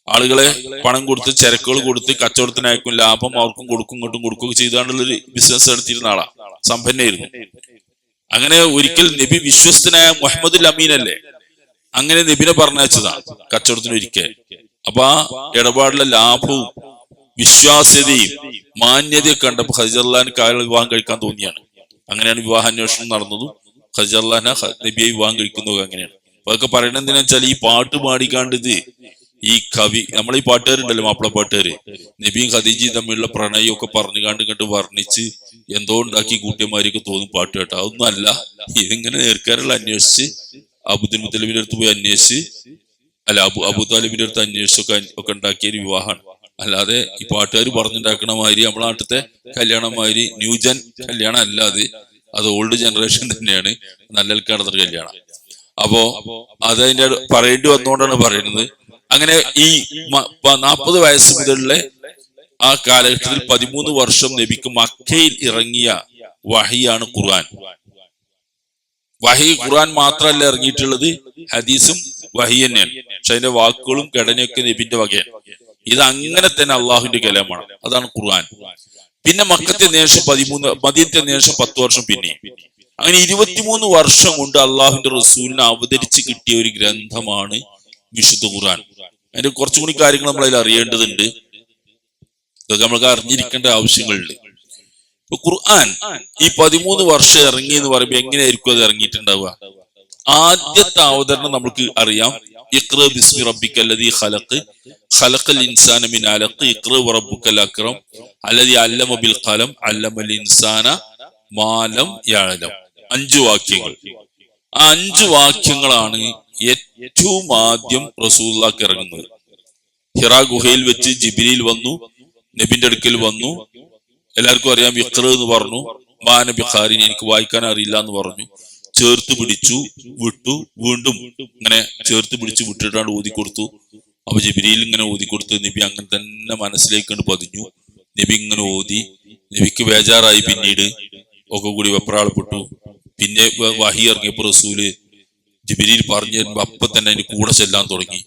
ആളുകളെ പണം കൊടുത്ത് ചരക്കുകൾ കൊടുത്ത് കച്ചവടത്തിന് അയക്കും, ലാഭം അവർക്കും കൊടുക്കും, ഇങ്ങോട്ടും കൊടുക്കുകയൊക്കെ ചെയ്താണ്ടുള്ളൊരു ബിസിനസ് നടത്തിയിരുന്ന ആളാ, സമ്പന്നയായിരുന്നു. അങ്ങനെ ഒരിക്കൽ നബി വിശ്വസ്തനായ മുഹമ്മദുൽ അമീൻ അല്ലേ, അങ്ങനെ നബിനെ പറഞ്ഞയച്ചതാണ് കച്ചവടത്തിന് ഒരിക്കൽ. അപ്പൊ ആ ഇടപാടിലെ ലാഭവും വിശ്വാസ്യതയും മാന്യതയും കണ്ടപ്പോ ഖദീജക്ക് അയാൾ വിവാഹം കഴിക്കാൻ തോന്നിയാണ്. അങ്ങനെയാണ് വിവാഹാന്വേഷണം നടന്നതും ഖദീജ നബിയെ വിവാഹം കഴിക്കുന്നതും അങ്ങനെയാണ്. അപ്പൊ അതൊക്കെ പറയണത് എന്തിനാ വെച്ചാൽ ഈ പാട്ട് പാടിക്കാണ്ട് ഇത് ഈ കവി, നമ്മളീ പാട്ടുകാരുണ്ടല്ലോ, മാപ്പിള പാട്ടുകാര്, നബിയും ഖദീജയും തമ്മിലുള്ള പ്രണയം ഒക്കെ പറഞ്ഞു കണ്ട് വർണ്ണിച്ച് എന്തോ ഉണ്ടാക്കി കൂട്ടിയമാരൊക്കെ തോന്നും പാട്ട് കേട്ടോ. അതൊന്നും അല്ല. ഇതിങ്ങനെ നേർക്കാരുള്ള അന്വേഷിച്ച് അബുദുൽ മുത്തലിബിന്റെ അടുത്ത് പോയി അന്വേഷിച്ച്, അല്ല അബു താലിബിന്റെ അടുത്ത് അന്വേഷിച്ചൊക്കെ ഉണ്ടാക്കിയ ഒരു വിവാഹമാണ്. അല്ലാതെ ഈ പാട്ടുകാർ പറഞ്ഞുണ്ടാക്കണ മാതിരി നമ്മളെ നാട്ടിലത്തെ കല്യാണം മാതിരി ന്യൂജൻ കല്യാണം അല്ലാതെ അത് ഓൾഡ് ജനറേഷൻ തന്നെയാണ്. നല്ലൽക്ക് നടന്നൊരു കല്യാണം. അപ്പോ അതതിന്റെ പറയേണ്ടി വന്നുകൊണ്ടാണ് പറയുന്നത്. അങ്ങനെ ഈ 40 വയസ്സ് മുതലുള്ള ആ കാലഘട്ടത്തിൽ 13 വർഷം നബിക്ക് മക്കയിൽ ഇറങ്ങിയ വഹിയാണ് ഖുർആൻ. വഹി ഖുർആൻ മാത്രമല്ല ഇറങ്ങിയിട്ടുള്ളത്, ഹദീസും വഹി തന്നെയാണ്. പക്ഷെ അതിന്റെ വാക്കുകളും ഘടനയൊക്കെ നബിന്റെ വകയാണ്. ഇത് അങ്ങനെ തന്നെ അള്ളാഹുവിന്റെ കലാമാണ്, അതാണ് ഖുർആൻ. പിന്നെ മക്കത്തെ ശേഷം 13, മദീനത്തെ ശേഷം 10 വർഷം പിന്നെ. അങ്ങനെ 23 വർഷം കൊണ്ട് അള്ളാഹുവിന്റെ റസൂലിനെ അവതരിച്ച് കിട്ടിയ ഒരു ഗ്രന്ഥമാണ് വിശുദ്ധ ഖുർആൻ. അതിന്റെ കുറച്ചും കൂടി കാര്യങ്ങൾ നമ്മൾ അതിൽ അറിയേണ്ടതുണ്ട്. ഇതൊക്കെ നമ്മൾക്ക് അറിഞ്ഞിരിക്കേണ്ട ആവശ്യങ്ങളുണ്ട്. ഇപ്പൊ ഖുർആൻ ഈ 13 വർഷം ഇറങ്ങി എന്ന് പറയുമ്പോൾ എങ്ങനെയായിരിക്കും അത് ഇറങ്ങിയിട്ടുണ്ടാവുക? ആദ്യത്തെ അവതരണം നമുക്ക് അറിയാം. ഇഖ്റ ബിസ്മി റബ്ബിക്കല്ലദീ ഖലഖ് ഖലഖൽ ഇൻസാന മിൻ അലഖ് ഇഖ്റ വറബ്ബുക്കൽ അക്രം അല്ലദീ അല്ലമ ബിൽ ഖലം അല്ലമൽ ഇൻസാന മാ ലം യഅലം. 5 വാക്യങ്ങൾ. ആ 5 വാക്യങ്ങളാണ് ഏറ്റവും ആദ്യം റസൂലുള്ളാഹിക്ക് ഇറങ്ങുന്നത്. ഹിറാ ഗുഹയിൽ വെച്ച് ജിബ്രീൽ വന്നു, നബിന്റെ അടുക്കൽ വന്നു. എല്ലാവർക്കും അറിയാം ഇഖ്റ എന്ന് പറഞ്ഞു. മാ നബി ഖാരിൻ, എനിക്ക് വായിക്കാൻ അറിയില്ല എന്ന് പറഞ്ഞു. ചേർത്ത് പിടിച്ചു, വിട്ടു, വീണ്ടും ഇങ്ങനെ ചേർത്ത് പിടിച്ചു വിട്ടിട്ടാണ് ഓതിക്കൊടുത്തു. അപ്പൊ ജിബ്രീൽ ഇങ്ങനെ ഓതിക്കൊടുത്ത് നബി അങ്ങനെ തന്നെ മനസ്സിലേക്ക് പതിഞ്ഞു. നബി ഇങ്ങനെ ഓതി. നബിക്ക് ബേജാറായി. പിന്നീട് ഒക്കെ കൂടി വെപ്രാളപ്പെട്ടു. പിന്നെ വഹി ഇറങ്ങിയപ്പോ റസൂല് ജിബ്രീൽ പറഞ്ഞു തരുമ്പോ അപ്പൊ തന്നെ അതിന് കൂടെ ചെല്ലാൻ തുടങ്ങി.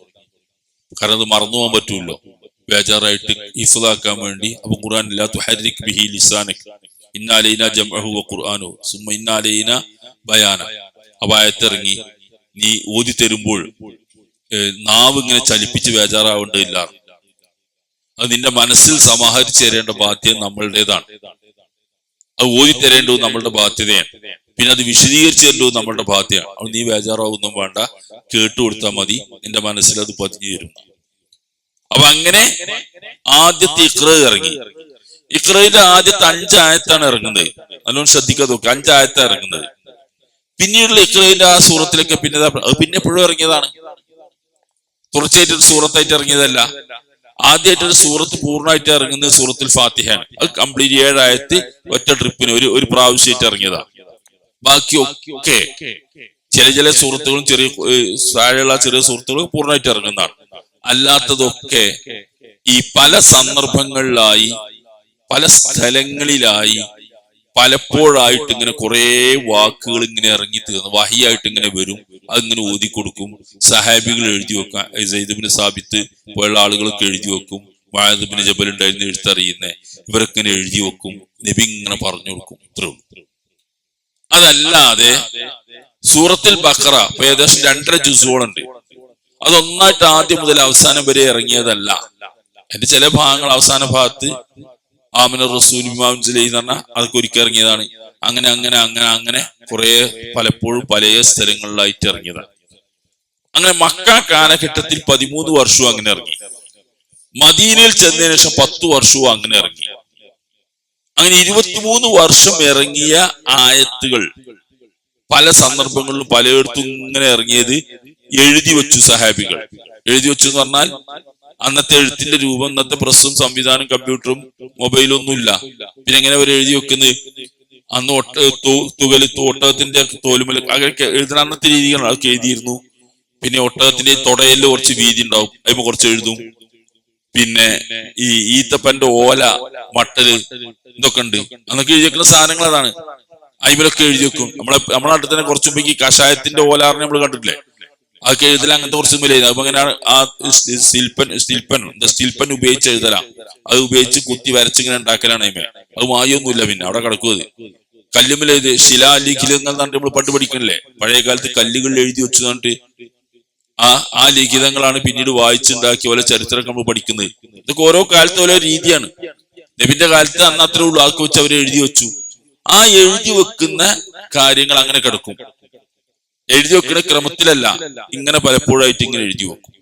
കാരണം അത് മറന്നു പോകാൻ പറ്റൂല്ലോ, ബേജാറായിട്ട് ഹിഫ്ളാക്കാൻ വേണ്ടി. അപ്പൊ ഖുർആൻ ലാ തുഹർരിക് ബിഹി ലിസാനക ഇന്നാ അലൈനാ ജംഅഹു വ ഖുർആനു സുമ്മ ഇന്നാ അലൈനാ ബയാന. അപ്പൊ ആയത്തിറങ്ങി, നീ ഓതി തരുമ്പോൾ നാവ് ഇങ്ങനെ ചലിപ്പിച്ച് ബേജാറാവേണ്ടതില്ല. അത് നിന്റെ മനസ്സിൽ സമാഹരിച്ചു തരേണ്ട ബാധ്യത നമ്മളുടേതാണ്. അത് ഓതി തരേണ്ടത് നമ്മളുടെ ബാധ്യതയാണ്. പിന്നെ അത് വിശദീകരിച്ചു തരേണ്ടത് നമ്മളുടെ ബാധ്യതയാണ്. അത് നീ ബേജാറാവൊന്നും വേണ്ട, കേട്ടുകൊടുത്താൽ മതി, നിന്റെ മനസ്സിൽ അത് പതിഞ്ഞു തരും. അപ്പൊ അങ്ങനെ ആദ്യത്തെ ഇഖ്റ ഇറങ്ങി. ഇഖ്റയുടെ ആദ്യത്തെ 5 ആയത്താണ് ഇറങ്ങുന്നത്. നല്ലോണം ശ്രദ്ധിക്കാതെ നോക്കുക, 5 ആയത്താണ് ഇറങ്ങുന്നത്. പിന്നീടുള്ള ഇഖ്റയുടെ ആ സൂറത്തിലൊക്കെ പിന്നെ എപ്പോഴും ഇറങ്ങിയതാണ്. തുടർച്ചയായിട്ട് സൂറത്തായിട്ട് ഇറങ്ങിയതല്ല. ആദ്യമായിട്ടൊരു സൂറത്ത് പൂർണ്ണമായിട്ട് ഇറങ്ങുന്നത് സൂറത്തുൽ ഫാത്തിഹയാണ്. അത് കംപ്ലീറ്റ് 7 ആയത്ത് ഒറ്റ ട്രിപ്പിന് ഒരു പ്രാവശ്യമായിട്ട് ഇറങ്ങിയതാണ്. ബാക്കിയൊക്കെ ചില സുഹൃത്തുക്കളും ചെറിയ താഴെയുള്ള ചെറിയ സുഹൃത്തുക്കളും പൂർണ്ണമായിട്ട് ഇറങ്ങുന്നതാണ്. അല്ലാത്തതൊക്കെ ഈ പല സന്ദർഭങ്ങളിലായി പല സ്ഥലങ്ങളിലായി പലപ്പോഴായിട്ട് ഇങ്ങനെ കുറെ വാക്കുകൾ ഇങ്ങനെ ഇറങ്ങി തീർന്നു വഹിയായിട്ട് ഇങ്ങനെ വരും. അതിങ്ങനെ ഓതിക്കൊടുക്കും. സഹാബികൾ എഴുതി വെക്കാം. സയ്യിദ് ഇബ്നു സാബിത്ത് പോലുള്ള ആളുകളൊക്കെ എഴുതി വെക്കും. മുആദ് ഇബ്നു ജബൽ ഉണ്ടായിരുന്ന എഴുത്തറിയുന്ന ഇവരൊക്കെ ഇങ്ങനെ എഴുതി വെക്കും. നബി ഇങ്ങനെ പറഞ്ഞു കൊടുക്കും. ഇത്രേ ഉള്ളൂ. അതല്ലാതെ സൂറത്തുൽ ബഖറ ഏകദേശം 2.5 ജുസുകളുണ്ട്. അതൊന്നായിട്ട് ആദ്യം മുതൽ അവസാനം വരെ ഇറങ്ങിയതല്ല. അതിന്റെ ചില ഭാഗങ്ങൾ അവസാന ഭാഗത്ത് ആമിന റസൂൽ ബിമാ ഉൻസില എന്ന് പറഞ്ഞാൽ അതൊക്കെ ഒരിക്കൽ ഇറങ്ങിയതാണ്. അങ്ങനെ അങ്ങനെ അങ്ങനെ അങ്ങനെ കുറെ പലപ്പോഴും പല സ്ഥലങ്ങളിലായിട്ട് ഇറങ്ങിയതാണ്. അങ്ങനെ മക്ക കാലഘട്ടത്തിൽ 13 വർഷവും അങ്ങനെ ഇറങ്ങി. മദീനയിൽ ചെന്നതിന് ശേഷം 10 വർഷവും അങ്ങനെ ഇറങ്ങി. അങ്ങനെ 23 വർഷം ഇറങ്ങിയ ആയത്തുകൾ പല സന്ദർഭങ്ങളിലും പലയിടത്തും ഇങ്ങനെ ഇറങ്ങിയത് എഴുതി വെച്ചു സഹാബികൾ. എഴുതി വെച്ചു എന്ന് പറഞ്ഞാൽ അന്നത്തെ എഴുത്തിന്റെ രൂപം, ഇന്നത്തെ പ്രസ്സും സംവിധാനം കമ്പ്യൂട്ടറും മൊബൈലും ഒന്നുമില്ല. പിന്നെ എങ്ങനെ അവർ എഴുതി വെക്കുന്നത്? അന്ന് ഒട്ടകത്തിന്റെ തോലുമല അങ്ങനെയൊക്കെ എഴുതുന്ന അന്നത്തെ രീതികളാണ്. അതൊക്കെ എഴുതിയിരുന്നു. പിന്നെ ഒട്ടകത്തിന്റെ തൊടയില് കുറച്ച് വീതി ഉണ്ടാവും, അതിന് കുറച്ച് എഴുതും. പിന്നെ ഈ ഈത്തപ്പന്റെ ഓല, മട്ടല്, ഇതൊക്കെ ഉണ്ട്. അന്നൊക്കെ എഴുതി വെക്കുന്ന സാധനങ്ങൾ അതാണ്. അയിമലൊക്കെ എഴുതി വെക്കും. നമ്മളെ നാട്ടിൽ തന്നെ കുറച്ചു മുമ്പ് ഈ കഷായത്തിന്റെ ഓലാറിനെ നമ്മൾ കണ്ടിട്ടില്ലേ? അതൊക്കെ എഴുതല അങ്ങനത്തെ കുറച്ച് മുമ്പിൽ. അപ്പൊ അങ്ങനെയാണ് ആ സ്റ്റിൽപ്പൻ ഉപയോഗിച്ച് എഴുതലാണ്. അത് ഉപയോഗിച്ച് കുത്തി വരച്ചിങ്ങനെ ഉണ്ടാക്കലാണ് അയിമ. അത് മായൊന്നുമില്ല, പിന്നെ അവിടെ കിടക്കുന്നത്. കല്ലുമ്മൽ എഴുതി ശിലാലിഖിതങ്ങൾ എന്നിട്ട് നമ്മൾ പണ്ട് പഠിക്കണില്ലേ? പഴയ കാലത്ത് കല്ലുകളിൽ എഴുതി വെച്ചു എന്നിട്ട് ആ ലിഖിതങ്ങളാണ് പിന്നീട് വായിച്ചുണ്ടാക്കി ഓരോ ചരിത്രമൊക്കെ നമ്മൾ പഠിക്കുന്നത്. ഇതൊക്കെ ഓരോ കാലത്ത് ഓരോ രീതിയാണ്. നബിന്റെ കാലത്ത് അന്ന് അത്രേ ഉള്ളൂ, ആക്കി വെച്ച് അവർ എഴുതി വെച്ചു. ആ എഴുതി വെക്കുന്ന കാര്യങ്ങൾ അങ്ങനെ കിടക്കും. എഴുതി വെക്കുന്ന ക്രമത്തിലല്ല, ഇങ്ങനെ പലപ്പോഴായിട്ട് ഇങ്ങനെ എഴുതി വെക്കും.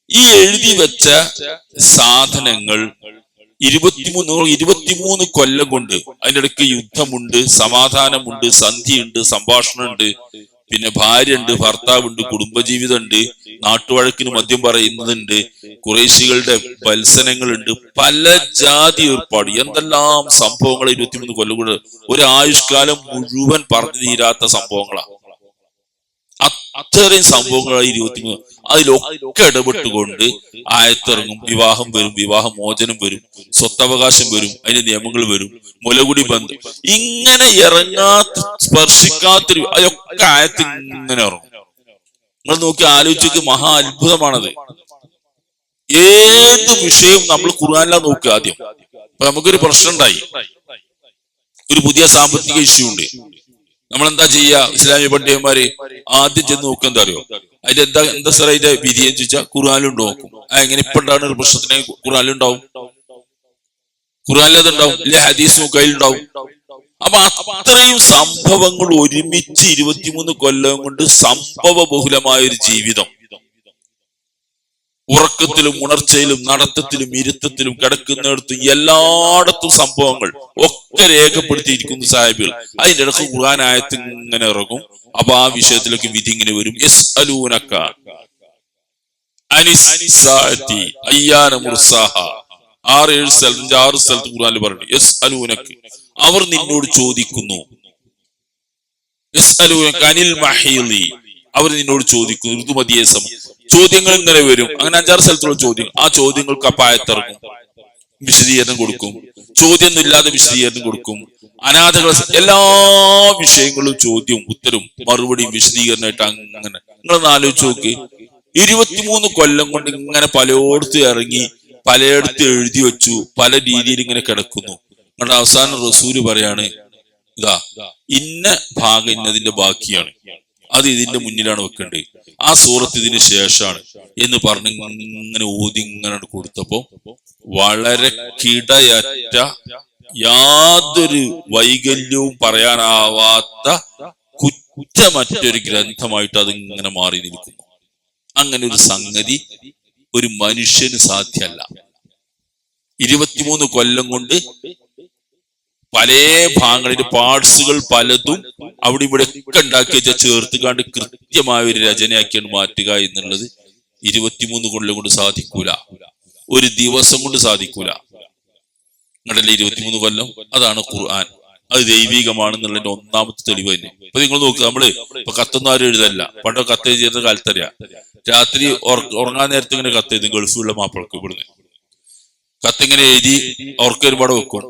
ഈ എഴുതി വെച്ച സാധനങ്ങൾ 23 കൊല്ലം കൊണ്ട്, അതിൻ്റെ ഇടയ്ക്ക് യുദ്ധമുണ്ട്, സമാധാനമുണ്ട്, സന്ധിയുണ്ട്, സംഭാഷണമുണ്ട്, പിന്നെ ഭാര്യ ഉണ്ട്, ഭർത്താവുണ്ട്, കുടുംബജീവിതമുണ്ട്, നാട്ടുവഴക്കിന് മദ്യം പറയുന്നതുണ്ട്, കുറേശികളുടെ മത്സരങ്ങളുണ്ട്, പല ജാതി ഏർപ്പാട്, എന്തെല്ലാം സംഭവങ്ങൾ 23 കൊല്ലം കൊണ്ട്, ഒരു ആയുഷ്കാലം മുഴുവൻ പറഞ്ഞു തീരാത്ത സംഭവങ്ങളാണ്. അത്രയും സംഭവങ്ങളായി 23. അതിലൊക്കെ ഇടപെട്ടുകൊണ്ട് ആയത്തിറങ്ങും. വിവാഹം വരും, വിവാഹമോചനം വരും, സ്വത്തവകാശം വരും, അതിന്റെ നിയമങ്ങൾ വരും, മുലകുടി ബന്ധം, ഇങ്ങനെ ഇറങ്ങാത്ത സ്പർശിക്കാത്തൊരു അതൊക്കെ ആയത്ത് ഇങ്ങനെ ഇറങ്ങും. നിങ്ങൾ നോക്കി ആലോചിച്ച് മഹാ അത്ഭുതമാണത്. ഏത് വിഷയവും നമ്മൾ ഖുർആനിലാണ് നോക്കുക. ആദ്യം ഇപ്പൊ നമുക്കൊരു പ്രശ്നം ഉണ്ടായി, ഒരു പുതിയ സാമ്പത്തിക ഇഷ്യൂ ഉണ്ട്. നമ്മളെന്താ ചെയ്യുക? ഇസ്ലാമിക പണ്ഡിതന്മാര് ആദ്യം ചെന്ന് നോക്കുക, എന്താ അറിയോ? അതിന്റെ എന്താ സാറേ അതിന്റെ വിധി എന്ന് ചോദിച്ചാൽ ഖുർആനിലുണ്ട് നോക്കും. എങ്ങനെ ഇപ്പൊ ഉണ്ടാവുന്ന ഒരു പ്രശ്നത്തിന് ഖുർആനിലുണ്ടാവും, ഖുർആനിലതുണ്ടാവും, ഇല്ല ഹദീസ് കയ്യിലുണ്ടാവും. അപ്പൊ അത്രയും സംഭവങ്ങൾ ഒരുമിച്ച് 23 കൊല്ലം കൊണ്ട് സംഭവ ബഹുലമായ ഒരു ജീവിതം. ഉറക്കത്തിലും ഉണർച്ചയിലും നടത്തത്തിലും ഇരുത്തത്തിലും കിടക്കുന്നിടത്തും എല്ലായിടത്തും സംഭവങ്ങൾ ഒക്കെ രേഖപ്പെടുത്തിയിരിക്കുന്നു സാഹിബികൾ. അതിന്റെ ഇടയ്ക്ക് ഖുർആൻ ആയത്ത് ഇങ്ങനെ ഇറങ്ങും. അപ്പൊ ആ വിഷയത്തിലൊക്കെ വിധി ഇങ്ങനെ വരും. യസ്അലൂനക അനിസ്സാഅതി അയ്യാന മുർസാഹ. 6 സ്ഥലത്ത് ഖുർആനിൽ പറഞ്ഞു യസ്അലൂനക, അവർ നിന്നോട് ചോദിക്കുന്നു. യസ്അലൂനക അനിൽ മഹീളി, അവർ നിന്നോട് ചോദിക്കുന്നു ഋതുമതിയെ ചോദ്യങ്ങൾ ഇങ്ങനെ വരും. അങ്ങനെ 5-6 സ്ഥലത്തുള്ള ചോദ്യം. ആ ചോദ്യങ്ങൾക്ക് അപ്പായത്തിറങ്ങും, വിശദീകരണം കൊടുക്കും. ചോദ്യമൊന്നും ഇല്ലാതെ വിശദീകരണം കൊടുക്കും. അനാഥകൾ, എല്ലാ വിഷയങ്ങളും ചോദ്യവും ഉത്തരവും മറുപടിയും വിശദീകരണമായിട്ട് അങ്ങനെ. നിങ്ങളൊന്ന് ആലോചിച്ച് നോക്ക്. 23 കൊല്ലം കൊണ്ട് ഇങ്ങനെ പലയിടത്ത് ഇറങ്ങി, പലയിടത്ത് എഴുതി വെച്ചു, പല രീതിയിൽ ഇങ്ങനെ കിടക്കുന്നു. നിങ്ങളുടെ അവസാനം റസൂല് പറയാണ്, ഇതാ ഇന്ന ഭാഗം ഇന്നതിന്റെ ബാക്കിയാണ്, അത് ഇതിന്റെ മുന്നിലാണ് വെക്കേണ്ടത്, ആ സൂറത്ത് ഇതിന് ശേഷമാണ് എന്ന് പറഞ്ഞ് ഇങ്ങനെ ഓതി ഇങ്ങനെ കൊടുത്തപ്പോ വളരെ കിടയറ്റ, യാതൊരു വൈകല്യവും പറയാനാവാത്ത കുറ്റമറ്റൊരു ഗ്രന്ഥമായിട്ട് അത് ഇങ്ങനെ മാറി നിൽക്കുന്നു. അങ്ങനെ ഒരു സംഗതി ഒരു മനുഷ്യന് സാധ്യമല്ല. 23 കൊല്ലം കൊണ്ട് പല ഭാഗങ്ങളിലെ പാർട്സുകൾ പലതും അവിടെ ഇവിടെ ഒക്കെ ഉണ്ടാക്കി വെച്ചാൽ ചേർത്ത് കണ്ട് കൃത്യമായ ഒരു രചനയാക്കിയാണ് മാറ്റുക എന്നുള്ളത് 23 കൊല്ലം കൊണ്ട് സാധിക്കൂല, ഒരു ദിവസം കൊണ്ട് സാധിക്കൂല. നിങ്ങളുടെ 23 കൊല്ലം, അതാണ് ഖുർആൻ. അത് ദൈവികമാണെന്നുള്ളതിന്റെ ഒന്നാമത്തെ തെളിവ് തന്നെ. ഇപ്പൊ നിങ്ങൾ നോക്കുക, നമ്മള് ഇപ്പൊ കത്തൊന്നും ആരും എഴുതല്ല. പണ്ടോ കത്ത് എഴുതിയിരുന്ന കാലത്തറിയാം, രാത്രി ഉറങ്ങാൻ നേരത്തെ ഇങ്ങനെ കത്ത് എഴുതും. ഗൾഫിലുള്ള മാപ്പിളക്ക് ഇവിടുന്ന് കത്തിങ്ങനെ എഴുതി അവർക്ക് ഒരുപാട് വെക്കും.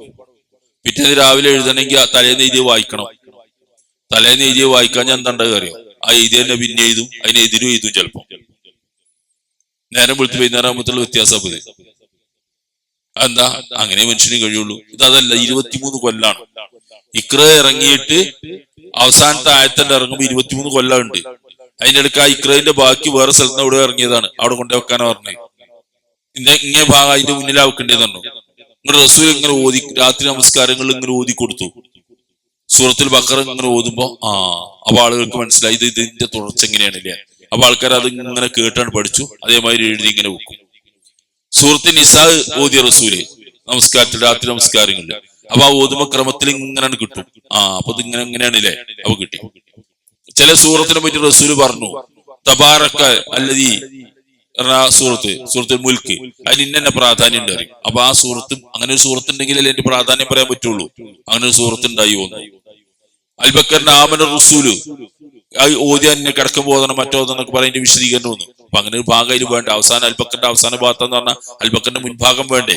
പിറ്റേന്ന് രാവിലെ എഴുതണമെങ്കിൽ തലേന്ന് എഴുതിയ വായിക്കണം. തലേന്ന് എഴുതിയ വായിക്കാൻ ഞാൻ എന്താ അറിയോ? ആ എഴുതി തന്നെ പിന്നെ എഴുതും, അതിനെതിരും എഴുതും. ചിലപ്പോ നേരം വെളുത്ത് വൈകുന്നേരം ആകുമ്പോഴത്തുള്ള വ്യത്യാസം ഇത്. എന്താ അങ്ങനെ മനുഷ്യന് കഴിയുള്ളൂ. ഇതല്ല, 23 കൊല്ലാണ്. ഇക്ര ഇറങ്ങിയിട്ട് അവസാനത്തെ ആയത്തിന്റെ ഇറങ്ങുമ്പോൾ 23 കൊല്ലമുണ്ട്. അതിന്റെ ഇടയ്ക്ക് ആ ഇക്രയിന്റെ ബാക്കി വേറെ സ്ഥലത്ത് എവിടെ ഇറങ്ങിയതാണ്, അവിടെ കൊണ്ടുവെക്കാനാ പറഞ്ഞത്. ഇങ്ങനെ ഭാഗം അതിന്റെ മുന്നിലാവെക്കേണ്ടതെന്ന് പറഞ്ഞു. ഇങ്ങനെ റസൂൽ ഇങ്ങനെ ഓതി രാത്രി നമസ്കാരങ്ങളിൽ ഇങ്ങനെ ഓതി കൊടുത്തു. സൂറത്തുൽ ബഖറ ഇങ്ങനെ ഓതുമ്പോ അപ്പൊ ആളുകൾക്ക് മനസ്സിലായി ഇതിന്റെ തുടർച്ച എങ്ങനെയാണില്ലേ. അപ്പൊ ആൾക്കാർ അത് ഇങ്ങനെ കേട്ടാണ് പഠിച്ചു, അതേമാതിരി എഴുതി ഇങ്ങനെ വെക്കും. സൂറത്തുൽ നിസാ ഓതിയ റസൂല് നമസ്കാരത്തിൽ രാത്രി നമസ്കാരങ്ങളില്. അപ്പൊ ആ ഓതുമ്പോ ക്രമത്തിൽ ഇങ്ങനെയാണ് കിട്ടും. അപ്പൊ ഇത് ഇങ്ങനെ എങ്ങനെയാണില്ലേ, അപ്പൊ കിട്ടി. ചില സൂറത്തിനെ പറ്റി റസൂല് പറഞ്ഞു, തബാറക്ക അല്ലദീ സൂറത്തുൽ മുൽക്ക്, അതിന് ഇന്ന പ്രാധാന്യം ഉണ്ട് അറിയും. അപ്പൊ ആ സൂറത്തും അങ്ങനെ ഒരു സൂറത്തുണ്ടെങ്കിലല്ലേ അതിന്റെ പ്രാധാന്യം പറയാൻ പറ്റുള്ളൂ. അങ്ങനെ ഒരു സൂറത്ത് ഉണ്ടായി വന്നു. അൽബക്കറിന്റെ ആമന റസൂല് ഓതി തന്നെ കിടക്കുമ്പോ ഓതണം മറ്റോതെന്നൊക്കെ പറയുന്ന വിശദീകരണം വന്നു. അപ്പൊ അങ്ങനെ ഒരു ഭാഗം അതിൽ വേണ്ട. അവസാനം അൽബക്കറിന്റെ അവസാന ഭാഗത്ത് എന്ന് പറഞ്ഞാൽ അൽബക്കറിന്റെ മുൻഭാഗം വേണ്ടേ.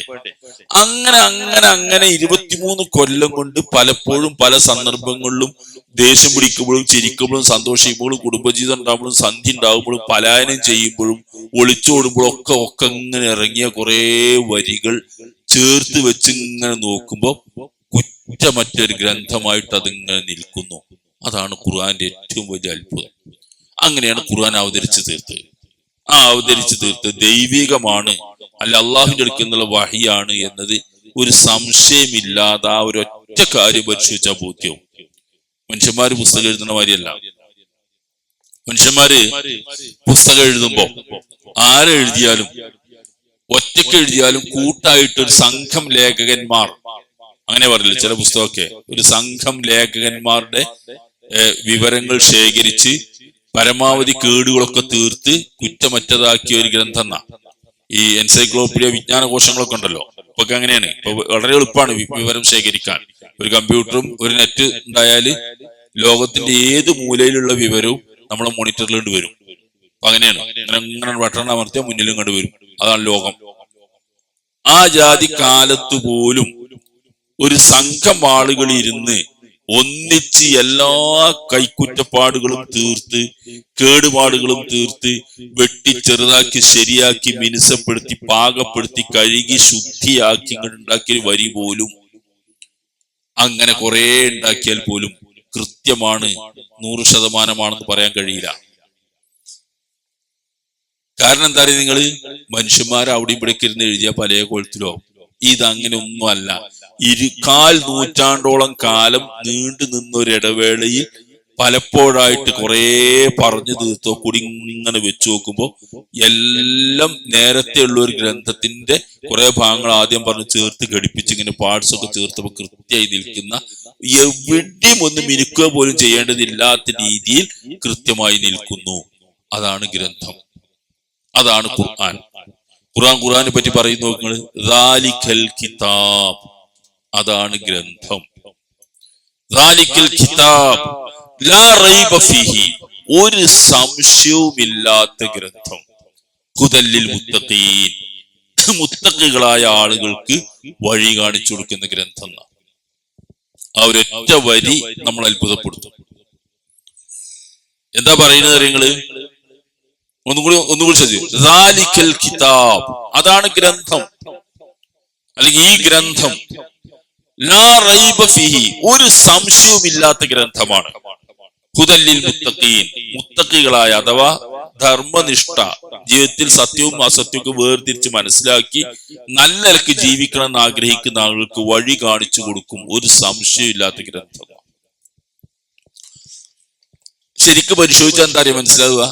അങ്ങനെ അങ്ങനെ അങ്ങനെ 23 കൊല്ലം കൊണ്ട് പലപ്പോഴും പല സന്ദർഭങ്ങളിലും ദേഷ്യം പിടിക്കുമ്പോഴും ചിരിക്കുമ്പോഴും സന്തോഷിക്കുമ്പോഴും കുടുംബജീവിതം ഉണ്ടാകുമ്പോഴും സന്ധി ഉണ്ടാകുമ്പോഴും പലായനം ചെയ്യുമ്പോഴും ഒളിച്ചോടുമ്പോഴും ഒക്കെ ഇങ്ങനെ ഇറങ്ങിയ കുറെ വരികൾ ചേർത്ത് വെച്ച് ഇങ്ങനെ നോക്കുമ്പോ കുറ്റമറ്റൊരു ഗ്രന്ഥമായിട്ട് അതിങ്ങനെ നിൽക്കുന്നു. അതാണ് ഖുർആന്റെ ഏറ്റവും വലിയ അത്ഭുതം. അങ്ങനെയാണ് ഖുർആൻ അവതരിച്ചു തീർത്ത് ദൈവികമാണ്, അല്ല അള്ളാഹുവിന്റെ അടുക്കൽ നിന്നുള്ള വഹിയാണ് എന്നത് ഒരു സംശയമില്ലാതെ ആ ഒരു ഒറ്റ കാര്യം പരിശോധിച്ച ബോധ്യവും. മനുഷ്യന്മാര് പുസ്തകം എഴുതുന്ന മാതിരിയല്ല. മനുഷ്യന്മാര് പുസ്തകം എഴുതുമ്പോ ആരെഴുതിയാലും ഒറ്റയ്ക്ക് എഴുതിയാലും കൂട്ടായിട്ട് ഒരു സംഘം ലേഖകന്മാർ, അങ്ങനെ പറയില്ല ചില പുസ്തകമൊക്കെ, ഒരു സംഘം ലേഖകന്മാരുടെ വിവരങ്ങൾ ശേഖരിച്ച് പരമാവധി കേടുകളൊക്കെ തീർത്ത് കുറ്റമറ്റതാക്കിയ ഒരു ഗ്രന്ഥം എന്നാ ഈ എൻസൈക്ലോപീഡിയ വിജ്ഞാനകോശങ്ങളൊക്കെ ഉണ്ടല്ലോ. ഇപ്പൊ അങ്ങനെയാണ്. ഇപ്പൊ വളരെ എളുപ്പമാണ് വിവരം ശേഖരിക്കാൻ. ഒരു കമ്പ്യൂട്ടറും ഒരു നെറ്റ് ഉണ്ടായാല് ലോകത്തിന്റെ ഏത് മൂലയിലുള്ള വിവരവും നമ്മളെ മോണിറ്ററിലുണ്ട് വരും. അപ്പൊ അങ്ങനെയാണ്. അങ്ങനെ ബട്ടൺ അമർത്തിയാൽ മുന്നിലും കണ്ടു വരും. അതാണ് ലോകം. ആ ജാതി കാലത്ത് പോലും ഒരു സംഘം ആളുകൾ ഇരുന്ന് ഒന്നിച്ച് എല്ലാ കൈക്കുറ്റപ്പാടുകളും തീർത്ത് കേടുപാടുകളും തീർത്ത് വെട്ടി ചെറുതാക്കി ശരിയാക്കി മിനുസപ്പെടുത്തി പാകപ്പെടുത്തി കഴുകി ശുദ്ധിയാക്കി ഇങ്ങോട്ട് ഉണ്ടാക്കിയ വരി പോലും അങ്ങനെ കുറെ ഉണ്ടാക്കിയാൽ പോലും കൃത്യമാണ് 100% പറയാൻ കഴിയില്ല. കാരണം എന്താ പറയുക, നിങ്ങള് മനുഷ്യന്മാർ അവിടെ ഇവിടേക്ക് ഇരുന്ന് എഴുതിയ പല കോലത്തിലോ. ഇതങ്ങനെ ഒന്നും അല്ല. 1/4 നൂറ്റാണ്ടോളം കാലം നീണ്ടു നിന്നൊരിടവേളയിൽ പലപ്പോഴായിട്ട് കുറെ പറഞ്ഞു തീർത്തോ കൂടി ഇങ്ങനെ വെച്ചു നോക്കുമ്പോ എല്ലാം നേരത്തെ ഉള്ള ഒരു ഗ്രന്ഥത്തിന്റെ കുറെ ഭാഗങ്ങൾ ആദ്യം പറഞ്ഞ് ചേർത്ത് ഘടിപ്പിച്ച് ഇങ്ങനെ പാർട്സ് ഒക്കെ ചേർത്തപ്പോ കൃത്യമായി നിൽക്കുന്ന, എവിടെയും ഒന്ന് മിനുക്കുക പോലും ചെയ്യേണ്ടതില്ലാത്ത രീതിയിൽ കൃത്യമായി നിൽക്കുന്നു. അതാണ് ഗ്രന്ഥം, അതാണ് ഖുർആൻ. ഖുർആനെ പറ്റി പറയുന്നു നോക്കുന്നത് ദാലിക്കൽ കിതാബ്, അതാണ് ഗ്രന്ഥം. ദാലിക്കൽ കിതാബ് ലാ റൈബ ഫീഹി, ഒരു സംശയവുമില്ലാത്ത ഗ്രന്ഥം. ഹുദല്ലിൽ മുത്തഖീൻ, മുത്തഖികളായ ആളുകൾക്ക് വഴി കാണിച്ചു കൊടുക്കുന്ന ഗ്രന്ഥം. ആ ഒരൊറ്റ വരി നമ്മൾ അത്ഭുതപ്പെടുത്തും. എന്താ പറയുന്നത് നിങ്ങള് ഒന്നുകൂടി ശ്രദ്ധിക്കൽ കിതാബ്, അതാണ് ഗ്രന്ഥം, അല്ലെങ്കിൽ ഈ ഗ്രന്ഥം. ലാ റൈബ ഫീഹി, ഒരു സംശയവുമില്ലാത്ത ഗ്രന്ഥമാണ്. ഹുദല്ലിൽ മുത്തഖീൻ, മുത്തഖികളായ അഥവാ ധർമ്മനിഷ്ഠ, ജീവിതത്തിൽ സത്യവും അസത്യവും വേർതിരിച്ച് മനസ്സിലാക്കി നല്ല നിലക്ക് ജീവിക്കണം എന്ന് ആഗ്രഹിക്കുന്ന ആളുകൾക്ക് വഴി കാണിച്ചു കൊടുക്കും. ഒരു സംശയമില്ലാത്ത ഗ്രന്ഥം. ശരിക്കും പരിശോധിച്ചാൽ എന്താ അറിയാൻ മനസ്സിലാവുക,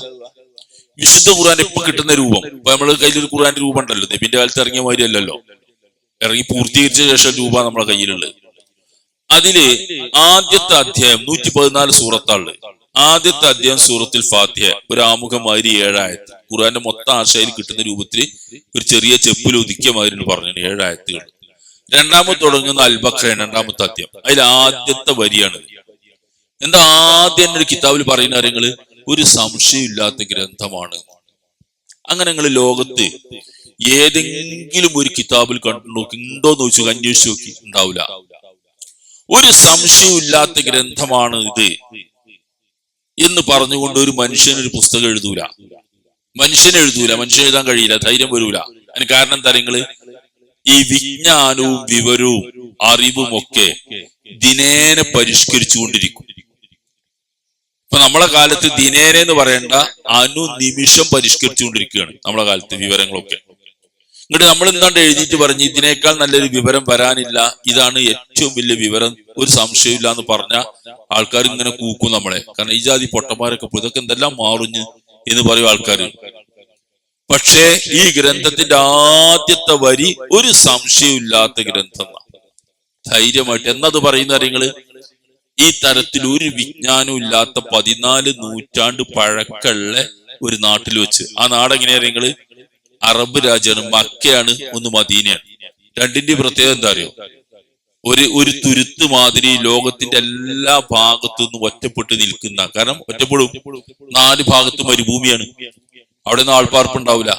വിശുദ്ധ ഖുർആൻ ഇപ്പൊ കിട്ടുന്ന രൂപം. ഇപ്പൊ നമ്മള് കയ്യിലൊരു ഖുർആന്റെ രൂപം ഉണ്ടല്ലോ, നബിന്റെ കാലത്ത് ഇറങ്ങിയ മാതിരി അല്ലല്ലോ, ഇറങ്ങി പൂർത്തീകരിച്ച ശേഷം രൂപ നമ്മളെ കയ്യിലുള്ളത്. അതില് ആദ്യത്തെ അധ്യായം 114 സൂറത്താള്. ആദ്യത്തെ അധ്യായം സൂറത്തുൽ ഫാത്തിഹ, ഒരു ആമുഖമാതിരി 7 ആയത്ത്. ഖുർആന്റെ മൊത്തം ആശയിൽ കിട്ടുന്ന രൂപത്തിൽ ഒരു ചെറിയ ചെപ്പിൽ ഒതുക്കിയ മാതിരി പറഞ്ഞു 7 ആയത്തുകൾ. രണ്ടാമത് തുടങ്ങുന്ന അൽ ബഖറ, 2ാമത്തെ അധ്യായം. അതിൽ ആദ്യത്തെ വരിയാണ്. എന്താ ആദ്യം ഒരു കിതാബിൽ പറയുന്ന കാര്യങ്ങള്, ഒരു സംശയമില്ലാത്ത ഗ്രന്ഥമാണ്. അങ്ങനെ നിങ്ങൾ ലോകത്ത് ഏതെങ്കിലും ഒരു കിതാബിൽ കണ്ടു നോക്കി, ഉണ്ടോന്ന് ചോദിച്ചു അന്വേഷിച്ചു നോക്കി, ഉണ്ടാവില്ല. ഒരു സംശയമില്ലാത്ത ഗ്രന്ഥമാണ് ഇത് എന്ന് പറഞ്ഞുകൊണ്ട് ഒരു മനുഷ്യനൊരു പുസ്തകം എഴുതൂല. മനുഷ്യൻ എഴുതാൻ കഴിയില്ല, ധൈര്യം വരൂല. അതിന് കാരണം എന്താ, നിങ്ങള് ഈ വിജ്ഞാനവും വിവരവും അറിവും ഒക്കെ ദിനേന പരിഷ്കരിച്ചുകൊണ്ടിരിക്കും. നമ്മളെ കാലത്ത് ദിനേന എന്ന് പറയേണ്ട അനുനിമിഷം പരിഷ്കരിച്ചുകൊണ്ടിരിക്കുകയാണ് നമ്മളെ കാലത്ത് വിവരങ്ങളൊക്കെ. എന്നിട്ട് നമ്മൾ എന്താണ്ട് എഴുതിയിട്ട് പറഞ്ഞ് ഇതിനേക്കാൾ നല്ലൊരു വിവരം വരാനില്ല, ഇതാണ് ഏറ്റവും വലിയ വിവരം, ഒരു സംശയമില്ല എന്ന് പറഞ്ഞ ആൾക്കാർ ഇങ്ങനെ കൂക്കും നമ്മളെ. കാരണം ഈ ജാതി പൊട്ടന്മാരൊക്കെ ഇതൊക്കെ എന്തെല്ലാം മാറുഞ്ഞ് എന്ന് പറയും ആൾക്കാർ. പക്ഷേ ഈ ഗ്രന്ഥത്തിന്റെ ആദ്യത്തെ വരി ഒരു സംശയമില്ലാത്ത ഗ്രന്ഥം, ധൈര്യമായിട്ട് എന്നത് പറയുന്ന കാര്യങ്ങള്. ഈ തരത്തിൽ ഒരു വിജ്ഞാനവും ഇല്ലാത്ത 14 നൂറ്റാണ്ട് പഴക്കമുള്ള ഒരു നാട്ടിൽ വെച്ച്, ആ നാടെങ്ങനെയാ നിങ്ങള്, അറബ് രാജ്യമാണ്, മക്കയാണ്, ഒന്ന് മദീനയാണ്. രണ്ടിന്റെ പ്രത്യേകത എന്താ അറിയോ? ഒരു തുരുത്ത് മാതിരി ലോകത്തിന്റെ എല്ലാ ഭാഗത്തു നിന്നും ഒറ്റപ്പെട്ട് നിൽക്കുന്ന, കാരണം ഒറ്റപ്പെടും, 4 ഭാഗത്തും മരുഭൂമിയാണ്, അവിടെ നിന്ന് ആൾപ്പാർപ്പുണ്ടാവില്ല.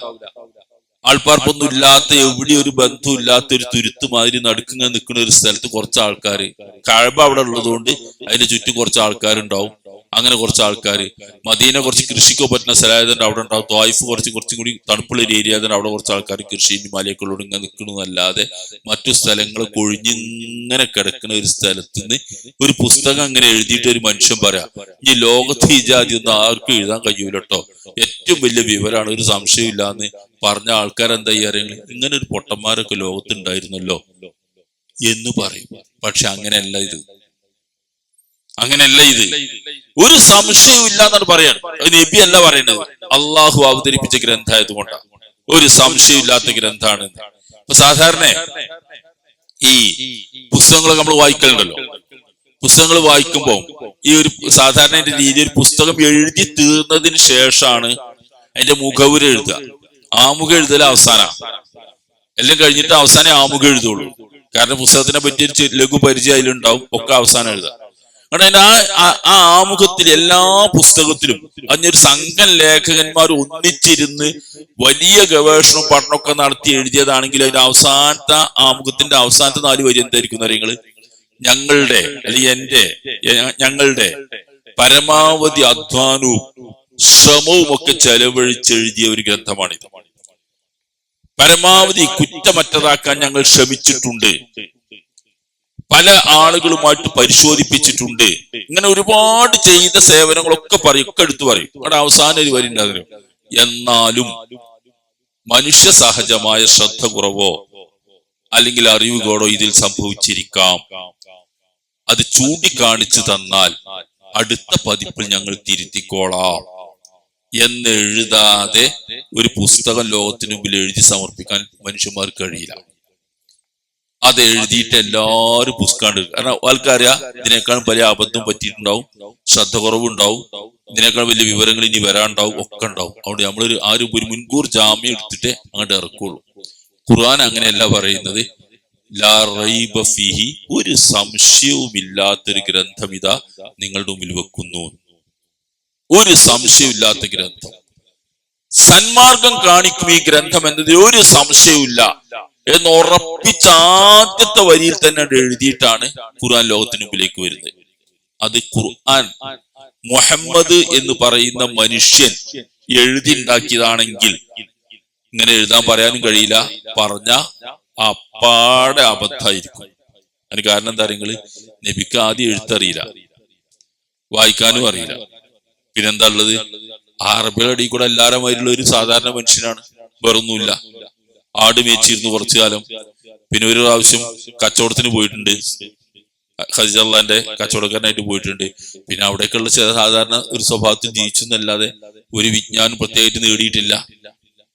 ആൾപ്പാർപ്പൊന്നും ഇല്ലാത്ത, എവിടെ ഒരു ബന്ധവും ഇല്ലാത്ത ഒരു തുരുത്ത് മാതിരി നടുക്കുന്ന നിൽക്കുന്ന ഒരു സ്ഥലത്ത് കുറച്ച് ആൾക്കാര്, കഅബ അവിടെ ഉള്ളതുകൊണ്ട് അതിന്റെ ചുറ്റും കുറച്ച് ആൾക്കാരുണ്ടാവും. അങ്ങനെ കുറച്ച് ആൾക്കാര്, മദീന കുറച്ച് കൃഷിക്കോ പറ്റുന്ന സ്ഥലമായതുകൊണ്ട് അവിടെ ഉണ്ടാവും. ത്വായിഫ് കുറച്ചും കൂടി തണുപ്പുള്ള ഒരു ഏരിയ ആയതുകൊണ്ട് അവിടെ കുറച്ച് ആൾക്കാർ കൃഷിയും മലയൊക്കെയോട് ഇങ്ങനെ നിൽക്കണമെന്നല്ലാതെ മറ്റു സ്ഥലങ്ങൾ കൊഴിഞ്ഞിങ്ങനെ കിടക്കുന്ന ഒരു സ്ഥലത്ത് നിന്ന് ഒരു പുസ്തകം അങ്ങനെ എഴുതിയിട്ട് ഒരു മനുഷ്യൻ പറയാം, ഈ ലോകത്ത് ഈ ജാതി ഒന്നും ആർക്കും എഴുതാൻ കഴിയൂല കേട്ടോ, ഏറ്റവും വലിയ വിവരമാണ്, ഒരു സംശയമില്ല എന്ന് പറഞ്ഞ ആൾക്കാരെന്താ ചെയ്യാറ്, ഇങ്ങനെ ഒരു പൊട്ടന്മാരൊക്കെ ലോകത്തുണ്ടായിരുന്നല്ലോ എന്ന് പറയും. പക്ഷെ അങ്ങനെയല്ല ഇത്, അങ്ങനെയല്ല ഇത്. ഒരു സംശയവും ഇല്ല എന്നാണ് പറയാണ്. നബി അല്ല പറയുന്നത്, അള്ളാഹു അവതരിപ്പിച്ച ഗ്രന്ഥമായതുകൊണ്ടാണ്, ഒരു സംശയമില്ലാത്ത ഗ്രന്ഥമാണ്. ഇപ്പൊ സാധാരണ ഈ പുസ്തകങ്ങളൊക്കെ നമ്മൾ വായിക്കലുണ്ടല്ലോ, പുസ്തകങ്ങൾ വായിക്കുമ്പോൾ ഈ ഒരു സാധാരണ രീതി, ഒരു പുസ്തകം എഴുതി തീർന്നതിന് ശേഷമാണ് അതിന്റെ മുഖവുര എഴുതുക. ആമുഖം എഴുതല അവസാന, എല്ലാം കഴിഞ്ഞിട്ട് അവസാനം ആമുഖം എഴുതുള്ളൂ. കാരണം പുസ്തകത്തിനെ പറ്റി ഒരു ലഘു പരിചയം അതിലുണ്ടാവും, ഒക്കെ അവസാനം എഴുതാം. ആ ആമുഖത്തിൽ എല്ലാ പുസ്തകത്തിലും അതിനൊരു സംഘം ലേഖകന്മാർ ഒന്നിച്ചിരുന്ന് വലിയ ഗവേഷണവും പഠനമൊക്കെ നടത്തി എഴുതിയതാണെങ്കിൽ അതിന്റെ അവസാനത്തെ ആമുഖത്തിന്റെ അവസാനത്തെ 4 വരി എന്തായിരിക്കും അറിയങ്ങള്, ഞങ്ങളുടെ അല്ലെങ്കിൽ ഞങ്ങളുടെ പരമാവധി അധ്വാനവും ശ്രമവും ഒക്കെ ചെലവഴിച്ചെഴുതിയ ഒരു ഗ്രന്ഥമാണിത്. പരമാവധി കുറ്റമറ്റതാക്കാൻ ഞങ്ങൾ ശ്രമിച്ചിട്ടുണ്ട്, പല ആളുകളുമായിട്ട് പരിശോധിപ്പിച്ചിട്ടുണ്ട്, ഇങ്ങനെ ഒരുപാട് ചെയ്ത സേവനങ്ങളൊക്കെ പറയും, ഒക്കെ എടുത്തു പറയും. അവിടെ അവസാനം ഒരു വരി ഉണ്ടാകും, എന്നാലും മനുഷ്യ സഹജമായ ശ്രദ്ധ കുറവോ അല്ലെങ്കിൽ അറിവുകേടോ ഇതിൽ സംഭവിച്ചിരിക്കാം, അത് ചൂണ്ടിക്കാണിച്ചു തന്നാൽ അടുത്ത പതിപ്പിൽ ഞങ്ങൾ തിരുത്തിക്കോളാം എന്ന് എഴുതാതെ ഒരു പുസ്തകം ലോകത്തിന് മുമ്പിൽ എഴുതി സമർപ്പിക്കാൻ മനുഷ്യന്മാർക്ക് കഴിയില്ല. അത് എഴുതിയിട്ട് എല്ലാവരും പുസ്തകം, കാരണം ആൾക്കറിയാം ഇതിനേക്കാളും വലിയ അബദ്ധം പറ്റിയിട്ടുണ്ടാവും, ശ്രദ്ധ കുറവുണ്ടാവും, ഇതിനേക്കാൾ വലിയ വിവരങ്ങൾ ഇനി വരാണ്ടാവും, ഒക്കെ ഉണ്ടാവും. അതുകൊണ്ട് നമ്മളൊരു ഒരു മുൻകൂർ ജാമ്യം എടുത്തിട്ട് അങ്ങോട്ട് ഇറക്കുള്ളൂ. ഖുർആൻ അങ്ങനെയല്ല പറയുന്നത്, ലാ റൈബ ഫീഹി, ഒരു സംശയവുമില്ലാത്തൊരു ഗ്രന്ഥം ഇതാ നിങ്ങളുടെ മുമ്പിൽ വെക്കുന്നു, ഒരു സംശയമില്ലാത്ത ഗ്രന്ഥം, സന്മാർഗം കാണിക്കും ഈ ഗ്രന്ഥം എന്നതിൽ ഒരു സംശയമില്ല എന്ന് ഉറപ്പിച്ച ആദ്യത്തെ വരിയിൽ തന്നെ എഴുതിയിട്ടാണ് ഖുർആൻ ലോകത്തിന് മുമ്പിലേക്ക് വരുന്നത്. അത് ഖുർആൻ മുഹമ്മദ് എന്ന് പറയുന്ന മനുഷ്യൻ എഴുതി ഉണ്ടാക്കിയതാണെങ്കിൽ ഇങ്ങനെ എഴുതാൻ പറയാനും കഴിയില്ല, പറഞ്ഞ അപ്പാടെ അബദ്ധമായിരിക്കും. അതിന് കാരണം എന്താ പറയുക, നബിക്ക് ആദ്യം എഴുത്തറിയില്ല, വായിക്കാനും അറിയില്ല, പിന്നെന്താ ഉള്ളത്, അറബികളുടെ അടിയിൽ കൂടെ എല്ലാവരുമായിട്ടുള്ള ഒരു സാധാരണ മനുഷ്യനാണ്, വേറൊന്നുമില്ല. ആട് മേച്ചിരുന്നു കുറച്ചു കാലം, പിന്നെ ഒരു പ്രാവശ്യം കച്ചവടത്തിന് പോയിട്ടുണ്ട്, ഖദീജ അള്ളാന്റെ കച്ചവടക്കാരനായിട്ട് പോയിട്ടുണ്ട്. പിന്നെ അവിടേക്കുള്ള ചില സാധാരണ ഒരു സ്വഭാവത്തിൽ ജീവിച്ചു എന്നല്ലാതെ ഒരു വിജ്ഞാനം പ്രത്യേകിച്ച് നേടിയിട്ടില്ല,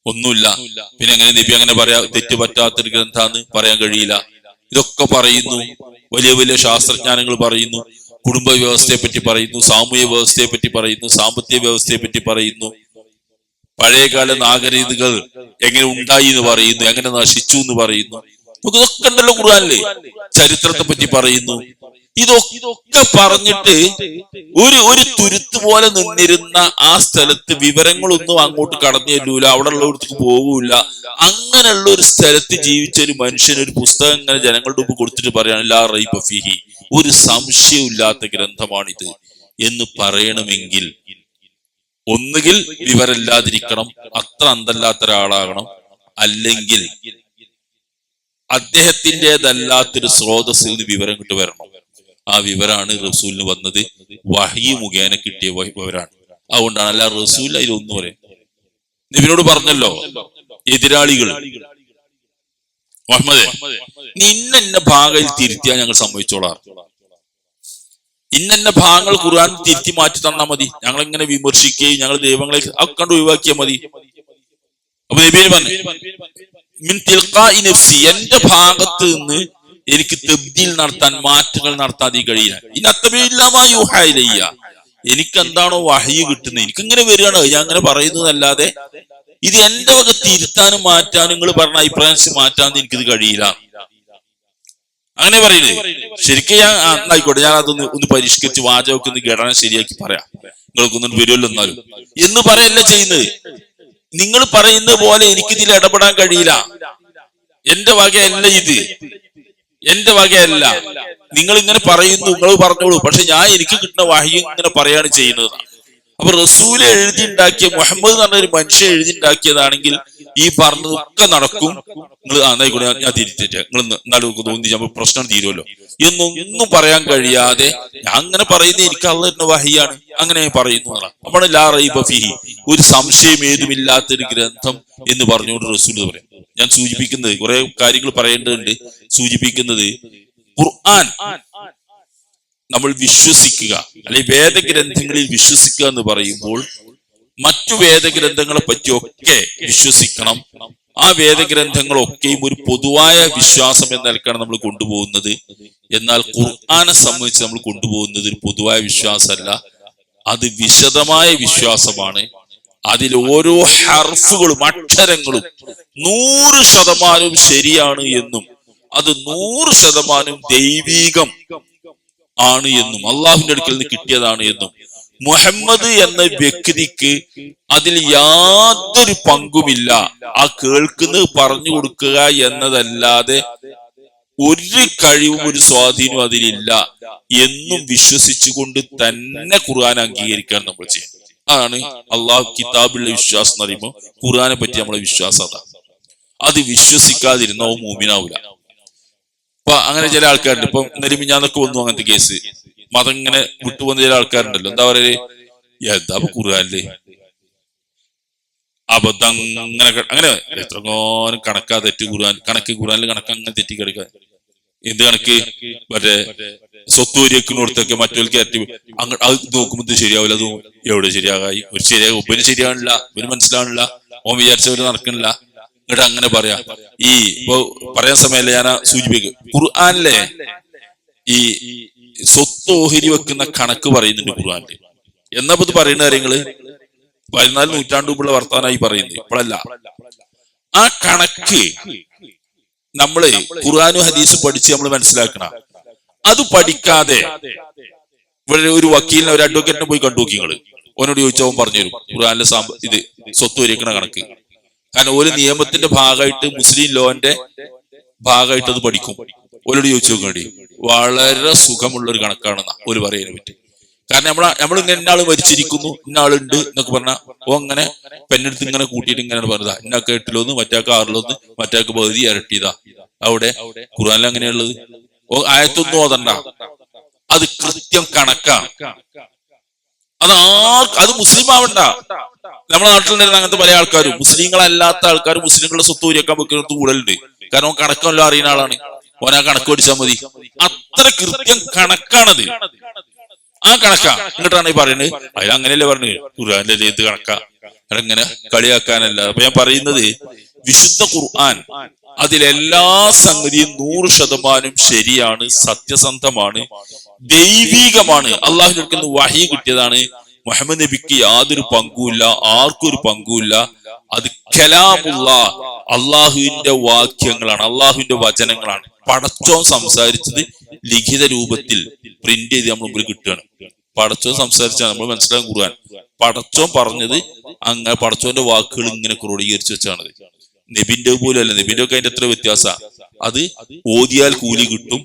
ഒന്നുമില്ല. പിന്നെ എങ്ങനെ നബി അങ്ങനെ പറയാ, തെറ്റ് പറ്റാത്തൊരു ഗ്രന്ഥാന്ന് പറയാൻ കഴിയില്ല. ഇതൊക്കെ പറയുന്നു, വലിയ വലിയ ശാസ്ത്രജ്ഞാനങ്ങൾ പറയുന്നു, കുടുംബ വ്യവസ്ഥയെ പറ്റി പറയുന്നു, സാമൂഹ്യ വ്യവസ്ഥയെ പറ്റി പറയുന്നു, സാമ്പത്തിക വ്യവസ്ഥയെ പറ്റി പറയുന്നു, പഴയകാല നാഗരികതകൾ എങ്ങനെ ഉണ്ടായി എന്ന് പറയുന്നു, എങ്ങനെ നശിച്ചു എന്ന് പറയുന്നു. ഇതൊക്കെ ഉണ്ടല്ലോ ഖുർആനില്. ചരിത്രത്തെ പറ്റി പറയുന്നു. ഇതൊക്കെ പറഞ്ഞിട്ട് ഒരു തുരുത്ത് പോലെ നിന്നിരുന്ന ആ സ്ഥലത്ത് വിവരങ്ങളൊന്നും അങ്ങോട്ട് കടന്നു ചെല്ലൂല, അവിടെ ഉള്ളവർക്ക് പോകൂല. അങ്ങനെയുള്ള ഒരു സ്ഥലത്ത് ജീവിച്ച ഒരു മനുഷ്യൻ ഒരു പുസ്തകം ഇങ്ങനെ ജനങ്ങളുടെ മുമ്പ് കൊടുത്തിട്ട് പറയാണ്, ലാ റൈബ ഫീഹി, ഒരു സംശയമില്ലാത്ത ഗ്രന്ഥമാണിത് എന്ന് പറയണമെങ്കിൽ ഒന്നുകിൽ വിവരമില്ലാതിരിക്കണം, അത്ര അന്തല്ലാത്ത ഒരാളാകണം, അല്ലെങ്കിൽ അദ്ദേഹത്തിൻ്റെതല്ലാത്തൊരു സ്രോതസ്സിൽ നിന്ന് വിവരം കിട്ടു വരണം. ആ വിവരാണ് റസൂലിന് വന്നത്, വഹി മുഖേന കിട്ടിയ വിവരാണ്. അതുകൊണ്ടാണ് അല്ല റസൂൽ അതിലൊന്നും പറയാം. നബിയോട് പറഞ്ഞല്ലോ എതിരാളികൾ, മുഹമ്മദ് ഇന്ന ഭാഗയിൽ തിരുത്തിയാ ഞങ്ങൾ സമ്മതിച്ചോളാം, ഇന്ന ഭാഗങ്ങൾ ഖുർആൻ തിരുത്തി മാറ്റി തന്നാ മതി, ഞങ്ങൾ ഇങ്ങനെ വിമർശിക്കുകയും ഞങ്ങൾ ദൈവങ്ങളെ കണ്ട് ഒഴിവാക്കിയാൽ മതി. അപ്പൊ നബി പറഞ്ഞു മിൻ തിൽഖാഇ നഫ്സി, എന്റെ ഭാഗത്ത് നിന്ന് എനിക്ക് തബ്ദീൽ നടത്താൻ, മാറ്റങ്ങൾ നടത്താൻ കഴിയില്ല. എനിക്ക് എന്താണോ വഹയി കിട്ടുന്നത് എനിക്കിങ്ങനെ വരികയാണ്, ഞാൻ അങ്ങനെ പറയുന്നതല്ലാതെ ഇത് എന്റെ വക തിരുത്താനും മാറ്റാനും നിങ്ങൾ പറഞ്ഞ അഭിപ്രായം മാറ്റാൻ എനിക്കിത് കഴിയില്ല. അങ്ങനെ പറയില്ലേ? ശരിക്കും ഞാൻ ആയിക്കോട്ടെ, ഞാൻ ഒന്ന് പരിഷ്കരിച്ച് വാചകമൊക്കെ ഒന്ന് ഘടന ശരിയാക്കി പറയാം, നിങ്ങൾക്കൊന്നും വരുമല്ലോ എന്നാലും എന്ന് പറയല്ല ചെയ്യുന്നത്. നിങ്ങൾ പറയുന്ന പോലെ എനിക്കിതിൽ ഇടപെടാൻ കഴിയില്ല, എന്റെ വകയല്ല ഇത്, എന്റെ വകയല്ല. നിങ്ങൾ ഇങ്ങനെ പറയുന്നു, നിങ്ങൾ പറഞ്ഞോളൂ, പക്ഷെ ഞാൻ എനിക്ക് കിട്ടുന്ന വഹി ഇങ്ങനെ പറയാണ് ചെയ്യുന്നത്. അപ്പൊ റസൂല് എഴുതിണ്ടാക്കിയ, മുഹമ്മദ് എന്ന് പറഞ്ഞ ഒരു മനുഷ്യൻ എഴുതിണ്ടാക്കിയതാണെങ്കിൽ ഈ പറഞ്ഞതൊക്കെ നടക്കും. നിങ്ങൾ ആയിക്കോട്ടെ ഞാൻ തിരിച്ചിട്ട് നിങ്ങൾ എന്നാലും തോന്നി നമ്മൾ പ്രശ്നം തീരുമല്ലോ എന്നൊന്നും പറയാൻ കഴിയാതെ ഞാൻ അങ്ങനെ പറയുന്നത് എനിക്ക് അള്ളാഹുവിന്റെ വഹിയാണ്, അങ്ങനെ പറയുന്നു. നമ്മൾ ലാ റൈബ ഫീഹി, ഒരു സംശയം ഏതുമില്ലാത്തൊരു ഗ്രന്ഥം എന്ന് പറഞ്ഞുകൊണ്ട് റസൂൽ പറയാം. ഞാൻ സൂചിപ്പിക്കുന്നത് കുറെ കാര്യങ്ങൾ പറയേണ്ടതുണ്ട്. സൂചിപ്പിക്കുന്നത് ഖുർആൻ നമ്മൾ വിശ്വസിക്കുക, അല്ലെങ്കിൽ വേദഗ്രന്ഥങ്ങളിൽ വിശ്വസിക്കുക എന്ന് പറയുമ്പോൾ മറ്റു വേദഗ്രന്ഥങ്ങളെ പറ്റിയൊക്കെ വിശ്വസിക്കണം. ആ വേദഗ്രന്ഥങ്ങളൊക്കെയും ഒരു പൊതുവായ വിശ്വാസം എന്ന നിലക്കാണ് നമ്മൾ കൊണ്ടുപോകുന്നത്. എന്നാൽ ഖുർആനെ സംബന്ധിച്ച് നമ്മൾ കൊണ്ടുപോകുന്നത് ഒരു പൊതുവായ വിശ്വാസമല്ല, അത് വിശദമായ വിശ്വാസമാണ്. അതിൽ ഓരോ ഹർഫുകളും അക്ഷരങ്ങളും 100% ശരിയാണ് എന്നും അത് 100% ദൈവീകം ആണ് എന്നും അള്ളാഹുവിന്റെ അടുക്കൽ നിന്ന് കിട്ടിയതാണ് എന്നും മുഹമ്മദ് എന്ന വ്യക്തിക്ക് അതിൽ യാതൊരു പങ്കുമില്ല, ആ കേൾക്കുന്നത് പറഞ്ഞു കൊടുക്കുക എന്നതല്ലാതെ ഒരു കഴിവും ഒരു സ്വാധീനവും അതിലില്ല എന്നും വിശ്വസിച്ചുകൊണ്ട് തന്നെ ഖുർആൻ അംഗീകരിക്കാൻ നമ്മൾ ചെയ്യും. അതാണ് അള്ളാഹു കിതാബിലുള്ള വിശ്വാസം എന്ന് പറയുമ്പോൾ ഖുർആനെ പറ്റി നമ്മളെ വിശ്വാസം അതാണ്. അത് വിശ്വസിക്കാതിരുന്നോ മൂമിനാവൂല. അപ്പൊ അങ്ങനെ ചില ആൾക്കാരുണ്ട്. ഇപ്പൊ ഇന്നലെ ഞാനൊക്കെ വന്നു അങ്ങനത്തെ കേസ്, മതം ഇങ്ങനെ വിട്ടുപോകുന്ന ചില ആൾക്കാരുണ്ടല്ലോ. എന്താ പറയല്, എന്താ ഖുർആനില് അബദ്ധം അങ്ങനെ എത്രങ്ങോനും കണക്കാ തെറ്റ് ഖുർആനിൽ കണക്ക് അങ്ങനെ തെറ്റിക്കെടുക്കുക. എന്ത് കണക്ക്? മറ്റേ സ്വത്തൂരിയക്കിനോടത്തൊക്കെ മറ്റൊരു അങ്ങനെ അത് നോക്കുമ്പോൾ ഇത് ശരിയാവില്ല, അത് എവിടെ ശരിയാകായി, ഒരു ശരിയാകും, ഒപ്പിന് ശരിയാവണില്ല, ഒപ്പിന് മനസ്സിലാവണില്ല, ഓൻ വിചാരിച്ചവര് നടക്കണില്ല. എന്നിട്ട് അങ്ങനെ പറയാ. ഈ ഇപ്പൊ പറയാൻ സമയമല്ല, ഞാൻ സൂചിപ്പിക്കും, ഖുർആനിലെ ഈ സ്വത്ത് ഓഹരി വെക്കുന്ന കണക്ക് പറയുന്നുണ്ട് ഖുർആനില്. എന്നപ്പോ ഇത് പറയുന്ന കാര്യങ്ങള് 14 നൂറ്റാണ്ട് മുമ്പുള്ള വർത്താനായി പറയുന്നത്, ഇപ്പോഴല്ല. ആ കണക്ക് നമ്മള് ഖുർആനും ഹദീസും പഠിച്ച് നമ്മൾ മനസ്സിലാക്കണം. അത് പഠിക്കാതെ ഇവിടെ ഒരു വക്കീലിനെ, ഒരു അഡ്വക്കേറ്റിനെ പോയി കണ്ടു നോക്കി നിങ്ങള്, ഓനോട് ചോദിച്ചാൽ അവൻ പറഞ്ഞുതരും ഖുർആനിലെ ഇത് സ്വത്ത് വരിക്കുന്ന കണക്ക്. കാരണം ഒരു നിയമത്തിന്റെ ഭാഗമായിട്ട്, മുസ്ലിം ലോന്റെ ഭാഗമായിട്ട് അത് പഠിക്കും. ഓരോട് ചോദിച്ചു നോക്കേണ്ടി, വളരെ സുഖമുള്ള ഒരു കണക്കാണെന്നാ ഒരു പറയാൻ പറ്റും. കാരണം നമ്മൾ ഇങ്ങനെ ആള് മരിച്ചിരിക്കുന്നു, ഇന്നാളുണ്ട് എന്നൊക്കെ പറഞ്ഞാൽ ഓ അങ്ങനെ പെണ്ണെടുത്ത് ഇങ്ങനെ കൂട്ടിയിട്ട് ഇങ്ങനെ പറഞ്ഞതാ, ഇന്നൊക്കെ 8 മറ്റാക്ക് 6 മറ്റാക്ക് പകുതി ഇരട്ടിയതാ. അവിടെ ഖുർആനിൽ അങ്ങനെയുള്ളത്. ഓ ആയത്തൊന്നും ഓതണ്ട, അത് കൃത്യം കണക്കാണ്. അത് മുസ്ലിം ആവണ്ട. നമ്മുടെ നാട്ടിൽ നിന്ന് അങ്ങനത്തെ പല ആൾക്കാരും, മുസ്ലിങ്ങളല്ലാത്ത ആൾക്കാരും മുസ്ലിങ്ങളുടെ സ്വത്ത് ഊരിയൊക്കെ വെക്കുന്നത് കൂടുതലുണ്ട്. കാരണം കണക്കെല്ലാം അറിയുന്ന ആളാണ്, ഓനാ കണക്ക് പഠിച്ചാൽ മതി. അത്ര കൃത്യം കണക്കാണത്. ആ കണക്കാ എന്നിട്ടാണ് ഈ പറയുന്നത്. അതിൽ അങ്ങനെയല്ലേ പറഞ്ഞു ഖുർആനിലെ ഏത് കണക്കാ, അങ്ങനെ കളിയാക്കാനല്ല. അപ്പൊ ഞാൻ പറയുന്നത് വിശുദ്ധ ഖുർആൻ അതിലെല്ലാ സംഗതിയും 100% ശരിയാണ്, സത്യസന്ധമാണ്, ദൈവീകമാണ്, അള്ളാഹുവിന്റെ അടുക്കൽ നിന്ന് വഹി കിട്ടിയതാണ്. മുഹമ്മദ് നബിക്ക് യാതൊരു പങ്കുമില്ല, ആർക്കും ഒരു പങ്കുമില്ല. അത് കലാമുള്ള അള്ളാഹുവിന്റെ വാക്യങ്ങളാണ്, അള്ളാഹുവിന്റെ വചനങ്ങളാണ്. പടച്ചോൻ സംസാരിച്ചത് ലിഖിത രൂപത്തിൽ പ്രിന്റ് ചെയ്ത് നമ്മൾ മുമ്പിൽ കിട്ടുകയാണ്. പടച്ചോൻ സംസാരിച്ചാണ് നമ്മൾ മനസ്സിലാക്കാൻ ഖുർആൻ. പടച്ചോൻ പറഞ്ഞത് അങ്ങനെ പടച്ചോന്റെ വാക്കുകൾ ഇങ്ങനെ ക്രോഡീകരിച്ചു വെച്ചാണ്. നബിന്റെ പോലും അല്ല, നബിന്റെ ഒക്കെ അതിന്റെ എത്ര വ്യത്യാസ. അത് ഓതിയാൽ കൂലി കിട്ടും,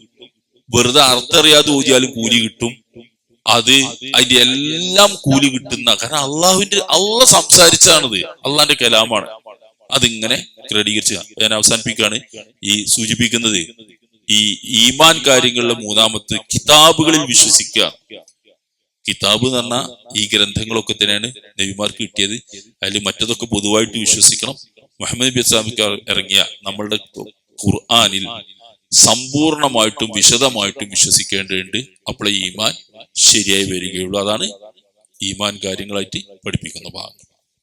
വെറുതെ അർത്ഥറിയാതെ ഓതിയാലും കൂലി കിട്ടും. അത് അതിന്റെ എല്ലാം കൂലി കിട്ടുന്ന, കാരണം അള്ളാഹ് സംസാരിച്ചാണത്, അള്ളാന്റെ കലാമാണ്. അതിങ്ങനെ ക്രോഡീകരിച്ച. ഞാൻ അവസാനിപ്പിക്കുകയാണ് ഈ സൂചിപ്പിക്കുന്നത്. ഈ ഈമാൻ കാര്യങ്ങളിലെ മൂന്നാമത്തെ കിതാബുകളിൽ വിശ്വസിക്കുക. കിതാബ് എന്ന് പറഞ്ഞാൽ ഈ ഗ്രന്ഥങ്ങളൊക്കെ തന്നെയാണ് നബിമാർക്ക് കിട്ടിയത്. അതിൽ മറ്റതൊക്കെ പൊതുവായിട്ട് വിശ്വസിക്കണം. മുഹമ്മദ് നബി ഇസ്ലാമിക്ക് ഇറങ്ങിയ നമ്മളുടെ ഖുർആനിൽ സമ്പൂർണമായിട്ടും വിശദമായിട്ടും വിശ്വസിക്കേണ്ടതുണ്ട്. അപ്പോഴേ ഈമാൻ ശരിയായി വരികയുള്ളൂ. അതാണ് ഈമാൻ കാര്യങ്ങളായിട്ട് പഠിപ്പിക്കുന്ന ഭാഗം.